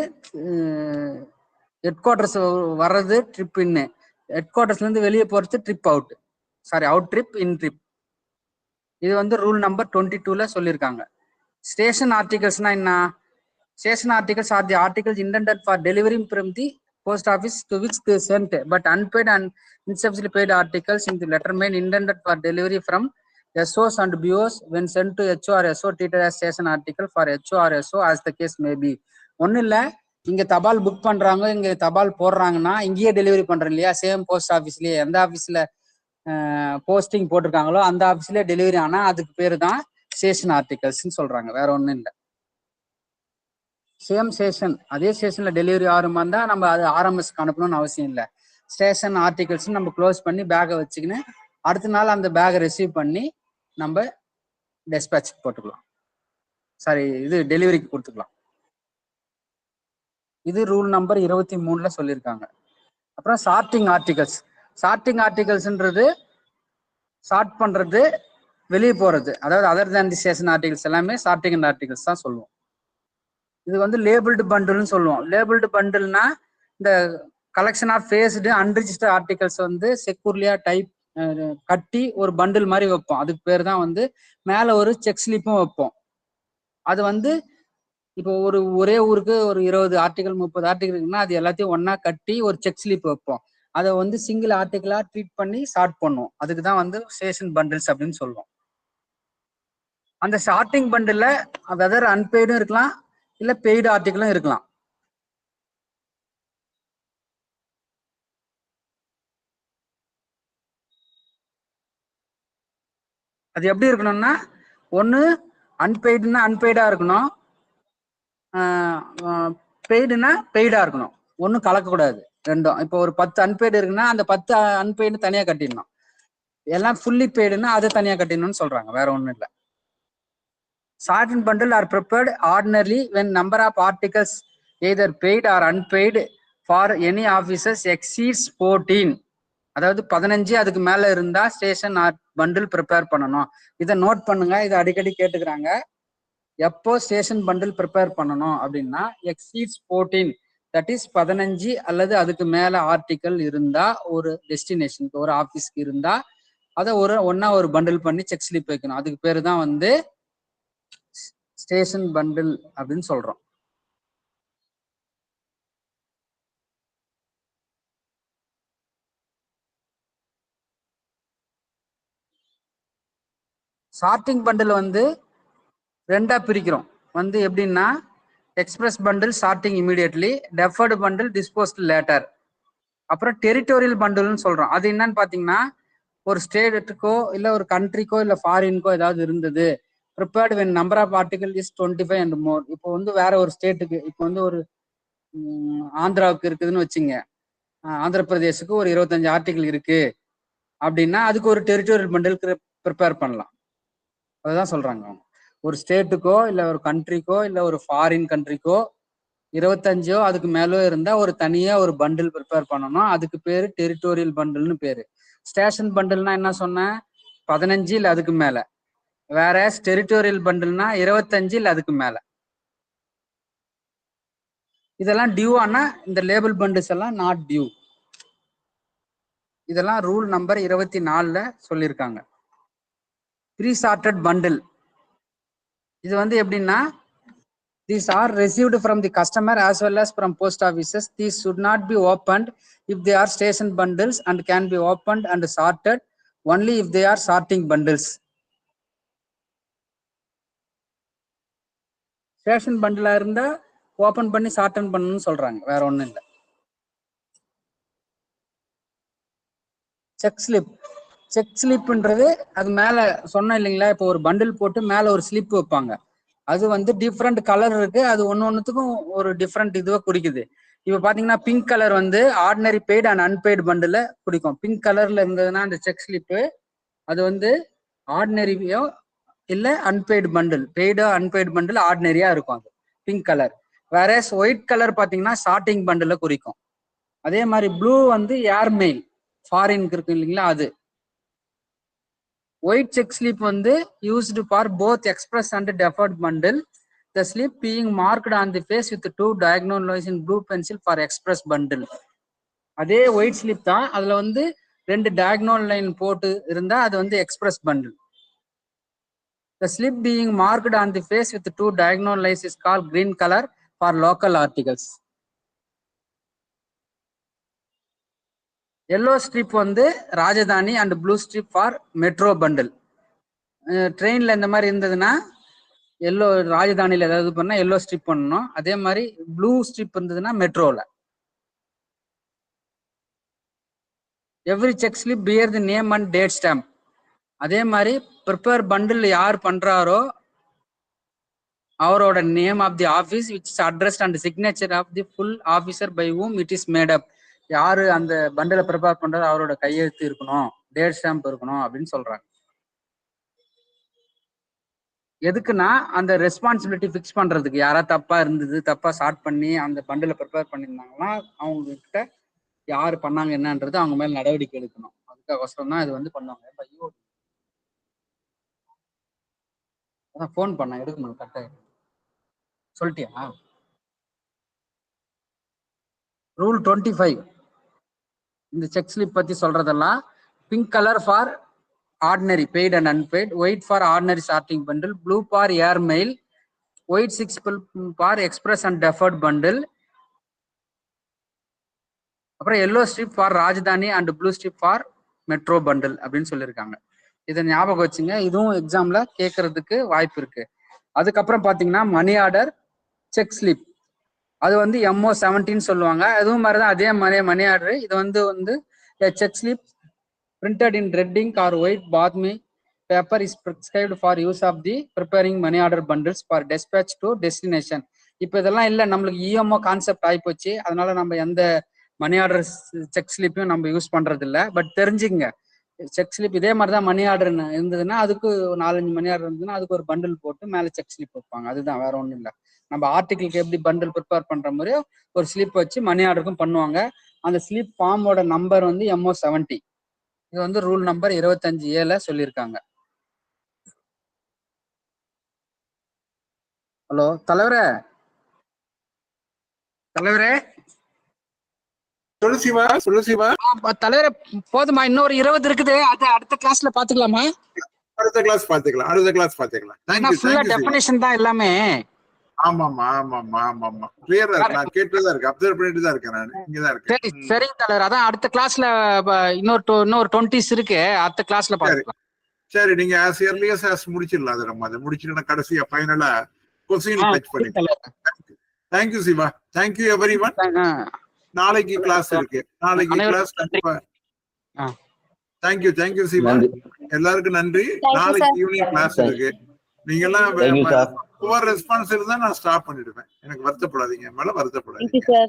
ஹெட் குவார்டர்ஸ் வர்றது ட்ரிப் இன்னு, ஹெட் குவார்டர்ஸ்ல இருந்து வெளியே போறது trip out, sorry out trip in trip. இது வந்து ரூல் நம்பர் 22ல சொல்லியிருக்காங்க. ஸ்டேஷன் ஆர்டிகல்ஸ்னா என்ன? Station articles are the articles intended for delivering from the post office to which they sent, but unpaid and insufficiently paid articles in the letterman intended for delivery from SOs and BOs when sent to HO or SO treated as station article for HO or SO as the case may be. ஒன்றும் இல்லை, இங்கே தபால் book பண்ணுறாங்க, இங்கே தபால் போடுறாங்கன்னா இங்கேயே delivery பண்ணுறோம் இல்லையா, சேம் போஸ்ட் ஆஃபீஸ்லேயே எந்த ஆஃபீஸில் போஸ்டிங் போட்டிருக்காங்களோ அந்த ஆஃபீஸ்லேயே டெலிவரி ஆனால் அதுக்கு பேர் தான் ஸ்டேஷன் ஆர்டிகல்ஸ்ன்னு சொல்கிறாங்க, வேற ஒன்றும் இல்லை. சேம் ஸ்டேஷன், அதே ஸ்டேஷன்ல டெலிவரி ஆகுமா இருந்தா நம்ம அது ஆர்எம்எஸ்க்கு அனுப்பணும்னு அவசியம் இல்லை. ஸ்டேஷன் ஆர்டிகல்ஸ் நம்ம க்ளோஸ் பண்ணி பேக்கை வச்சுக்கின்னு அடுத்த நாள் அந்த பேக்கை ரிசீவ் பண்ணி நம்ம டெஸ்பேட்ச் போட்டுக்கலாம், சாரி இது டெலிவரிக்கு கொடுத்துக்கலாம். இது ரூல் நம்பர் 23ல சொல்லியிருக்காங்க. அப்புறம் சார்ட்டிங் ஆர்டிகல்ஸ். சார்ட்டிங் ஆர்டிகல்ஸ்ன்றது சார்ட் பண்றது, வெளியே போறது, அதாவது அதர் தேன் தி ஸ்டேஷன் ஆர்டிகல்ஸ் எல்லாமே சார்ட்டிங் ஆர்டிகல்ஸ் தான் சொல்லுவோம். இது வந்து லேபிள்டு பண்டில்னு சொல்லுவோம். லேபிள்டு பண்டில்னா இந்த collection of faced unregistered articles வந்து செக்யூர்லியா டைப் கட்டி ஒரு பண்டில் மாதிரி வைப்போம். அதுக்கு பேர் தான் வந்து மேலே ஒரு செக் ஸ்லிப்பும் வைப்போம். அது வந்து இப்போ ஒரே ஊருக்கு ஒரு 20 ஆர்டிகல் 30 ஆர்டிகல் இருக்குன்னா அது எல்லாத்தையும் ஒன்னா கட்டி ஒரு செக் ஸ்லிப் வைப்போம். அதை வந்து சிங்கிள் ஆர்டிகிளா ட்ரீட் பண்ணி ஷார்ட் பண்ணுவோம். அதுக்கு தான் வந்து ஸ்டேஷன் பண்டில்ஸ் அப்படின்னு சொல்லுவோம். அந்த ஷார்ட்டிங் பண்டில்ல வெதர் அன்பெய்டும் இருக்கலாம், இல்ல பெய்டு ஆர்டிகிளும் இருக்கலாம். அது எப்படி இருக்கணும்னா, ஒன்னு அன்பெய்டுன்னா அன்பெய்டா இருக்கணும், பெய்டுனா பெய்டா இருக்கணும். ஒன்னும் கலக்கக்கூடாது ரெண்டும். இப்போ ஒரு 10 அன்பெய்டு இருக்குன்னா அந்த 10 அன்பெய்டு தனியா கட்டிடணும். எல்லாம் ஃபுல்லி பெய்டுன்னா அதை தனியா கட்டிடணும்னு சொல்றாங்க, வேற ஒண்ணும் இல்லை. Shortened bundle are prepared ordinarily when number of articles either paid or unpaid for any officers exceeds 14. அதாவது 15 அதுக்கு மேல இருந்தா ஸ்டேஷன் பண்டில் ப்ரிப்பேர் பண்ணணும். இதை நோட் பண்ணுங்க, இதை அடிக்கடி கேட்டுக்கிறாங்க. எப்போ ஸ்டேஷன் பண்டில் ப்ரிப்பேர் பண்ணணும் அப்படின்னா எக்ஸீட்ஸ் 14, தட் இஸ் 15 அல்லது அதுக்கு மேல ஆர்டிக்கல் இருந்தா ஒரு டெஸ்டினேஷனுக்கு ஒரு ஆபீஸ்க்கு இருந்தா அதை ஒன்னா ஒரு பண்டில் பண்ணி செக் ஸ்லிப் வைக்கணும். அதுக்கு பேரு தான் வந்து ஸ்டேஷன் பண்டில் அப்படின்னு சொல்றோம். ஷார்ட்டிங் பண்டில் வந்து ரெண்டா பிரிக்கிறோம். வந்து எப்படின்னா express bundle sorting immediately, deferred bundle disposed later. அப்புறம் டெரிட்டோரியல் பண்டில்னு சொல்றோம். அது என்னன்னு பாத்தீங்கன்னா ஒரு ஸ்டேட்டுக்கோ இல்ல ஒரு கண்ட்ரிக்கோ இல்ல ஃபாரின்கோ ஏதாவது இருந்தது, prepared when number of article is 25 and more. இப்போ வந்து வேற ஒரு ஸ்டேட்டுக்கு, இப்போ வந்து ஒரு ஆந்திராவுக்கு இருக்குதுன்னு வச்சுங்க, ஆந்திர பிரதேசுக்கு ஒரு 25 ஆர்டிகல் இருக்கு அப்படின்னா அதுக்கு ஒரு டெரிட்டோரியல் பண்டில் ப்ரிப்பேர் பண்ணலாம். அதுதான் சொல்றாங்க. ஒரு ஸ்டேட்டுக்கோ இல்ல ஒரு கண்ட்ரிக்கோ இல்ல ஒரு ஃபாரின் கண்ட்ரிக்கோ 25 அதுக்கு மேலோ இருந்தா ஒரு தனியா ஒரு பண்டில் ப்ரிப்பேர் பண்ணணும். அதுக்கு பேரு டெரிட்டோரியல் பண்டில்னு பேரு. ஸ்டேஷன் பண்டில்னா என்ன சொன்னேன், 15 இல்ல அதுக்கு மேல. வேற டெரிட்டோரியல் பண்டில்னா 25 இல்ல அதுக்கு மேல. இதெல்லாம் டியூ ஆனா இந்த லேபிள் பண்டில்ஸ் எல்லாம் நாட் டியூ. இதெல்லாம் ரூல் நம்பர் 24ல சொல்லியிருக்காங்க. ப்ரீ சார்ட்டட் பண்டில் இது வந்து எப்படின்னா, these are received from the customer as well as from post offices. These should not be opened if they are station bundles and can be opened and sorted only if they are sorting bundles. Station பண்டிலா இருந்தா open பண்ணி சார்டன் பண்ணணும்னு சொல்றாங்க, வேற ஒண்ணும் இல்லை. Check slip. Check ஸ்லிப்ன்றது அது மேல சொன்னேன் இல்லைங்களா, இப்போ ஒரு பண்டில் போட்டு மேல ஒரு ஸ்லிப் வைப்பாங்க. அது வந்து டிஃப்ரெண்ட் கலர் இருக்கு, அது ஒன்னொன்னுத்துக்கும் ஒரு டிஃப்ரெண்ட் இதுவை குறிக்குது. இப்ப பாத்தீங்கன்னா பிங்க் கலர் வந்து ஆர்டினரி பெய்டு அண்ட் அன்பெய்டு பண்டில குறிக்கும். பிங்க் கலர்ல இருந்ததுன்னா அந்த செக் ஸ்லிப்பு அது வந்து ஆர்டினரியோ இல்ல அன்பெய்டு பண்டில், பெய்டோ அன்பெய்டு பண்டில் ஆர்டினரியா இருக்கும் அது பிங்க் கலர். வேற ஒயிட் கலர் பாத்தீங்கன்னா ஷார்ட்டிங் பண்டில குறிக்கும். அதே மாதிரி ப்ளூ வந்து ஏர்மெயில் ஃபாரினுக்கு இருக்கு இல்லைங்களா அது. ஒயிட் செக் ஸ்லிப் வந்து used for both express and deferred bundle, the slip being marked on the face with 2 diagonal lines in blue pencil for express bundle. அதே ஒயிட் ஸ்லிப் தான், அதுல வந்து 2 diagonal லைன் போட்டு இருந்தா அது வந்து express bundle. The slip being marked on the face with 2 diagonal lines is called green color for local articles. Yellow strip வந்து Rajdhani and blue strip for metro bundle. ட்ரெயின்ல இந்த மாதிரி இருந்ததுன்னா எல்லோ, ராஜதானியில ஏதாவது பண்ணா எல்லோ ஸ்ட்ரிப் பண்ணணும். அதே மாதிரி ப்ளூ ஸ்ட்ரிப் இருந்ததுன்னா மெட்ரோல. Every check slip bear the name and date stamp. அதே மாதிரி ப்ரிப்பேர் பண்டில் யார் பண்றாரோ அவரோட name of the office which is addressed and signature of the full officer by whom it is made up. யாரு அந்த பண்டில prepare பண்றாரோ அவரோட கையெழுத்து இருக்கணும், டேட் ஸ்டாம்ப் இருக்கணும் அப்படின்னு சொல்றாங்க. எதுக்குன்னா அந்த ரெஸ்பான்சிபிலிட்டி ஃபிக்ஸ் பண்றதுக்கு, யாராவது தப்பா இருந்தது, தப்பா ஸ்டார்ட் பண்ணி அந்த பண்டில ப்ரிப்பேர் பண்ணியிருந்தாங்கன்னா அவங்க கிட்ட யாரு பண்ணாங்க என்னன்றது அவங்க மேல நடவடிக்கை எடுக்கணும். அதுக்கோசரம் தான் இது வந்து பண்ணுவாங்க. ஐயோ அதான் ஃபோன் பண்ண எடுக்கணும், கரெக்டாக சொல்லிட்டியா. ரூல் 25 இந்த செக் ஸ்லிப் பத்தி சொல்றதெல்லாம், pink colour for ordinary paid and unpaid, white for ordinary sorting bundle, blue for air mail, white 6 for express and deferred bundle. அப்புறம் yellow strip for Rajdhani and blue strip for metro bundle அப்படின்னு சொல்லியிருக்காங்க. இதை ஞாபகம் வச்சுங்க, இதுவும் எக்ஸாம்ல கேட்கறதுக்கு வாய்ப்பு இருக்கு. அதுக்கப்புறம் பாத்தீங்கன்னா மணி ஆர்டர், செக் ஸ்லிப், அது வந்து MO 17 சொல்லுவாங்க. அதுவும் மாதிரிதான் அதே மாதிரி மணி ஆர்டர். இது வந்து check slip printed in red ink or white bathmi paper is prescribed for use of the preparing money order bundles for dispatch to destination. இப்போ இதெல்லாம் இல்லை, நம்மளுக்கு EMO கான்செப்ட் ஆகிப்போச்சு. அதனால நம்ம எந்த மணி ஆர்டர் செக் ஸ்லிப்பையும் நம்ம யூஸ் பண்றது இல்லை. பட் தெரிஞ்சுங்க, செக் ஸ்லிப் இதே மாதிரி தான் மணி ஆர்டர் இருந்ததுன்னா அதுக்கு 4-5 மணி ஆர்டர் இருந்ததுன்னா அதுக்கு ஒரு பண்டில் போட்டு மேலே செக் ஸ்லிப் வைப்பாங்க. அதுதான், வேற ஒன்றும் இல்லை. நம்ம ஆர்டிகிளுக்கு எப்படி பண்டில் ப்ரிப்பேர் பண்ற மாதிரியோ ஒரு ஸ்லிப் வச்சு மணி ஆர்டருக்கும் பண்ணுவாங்க. அந்த ஸ்லிப் ஃபார்மோட நம்பர் வந்து MO 70. இது வந்து ரூல் நம்பர் 25A சொல்லியிருக்காங்க. ஹலோ தலைவரே, தலைவரே சொல்லு சிவா. தலைவரே போதுமா? இன்னொரு 20 இருக்குது, அது அடுத்த கிளாஸ்ல பாத்துக்கலாமா? அடுத்த கிளாஸ் பாத்துக்கலாம். ஃபுல்லா டெஃபினிஷன் தான் எல்லாமே. ஆமாமா. கிளியரா இருக்கு. நான் கேட்டுதான் இருக்கேன், அப்சர்வ் பண்ணிட்டு தான் இருக்கேன். நான் இங்கதான் இருக்கேன். சரிங்க தலைவர், அதான் அடுத்த கிளாஸ்ல இன்னொரு 20 இருக்கு, அடுத்த கிளாஸ்ல பாத்துக்கலாம். சரி, நீங்க as early as முடிச்சிடலாம். அது நம்ம அதை முடிச்சுட்டு கடைசியா ஃபைனலா கொஸ்டின் டச் பண்ணிக்கலாம். தேங்க்யூ சிவா. Thank you everyone. நாளைக்கு கிளாஸ் இருக்கு. நாளைக்கு கிளாஸ் கண்டிப்பா. தேங்க்யூ சிவா. எல்லாருக்கும் நன்றி. நாளைக்கு ஈவினிங் கிளாஸ் இருக்கு. நீங்க எல்லாம் ரெஸ்பான்ஸ் இருந்தா நான் ஸ்டாப் பண்ணிடுவேன். எனக்கு வருத்தப்படாதீங்க, மேல வருத்தப்படாதீங்க.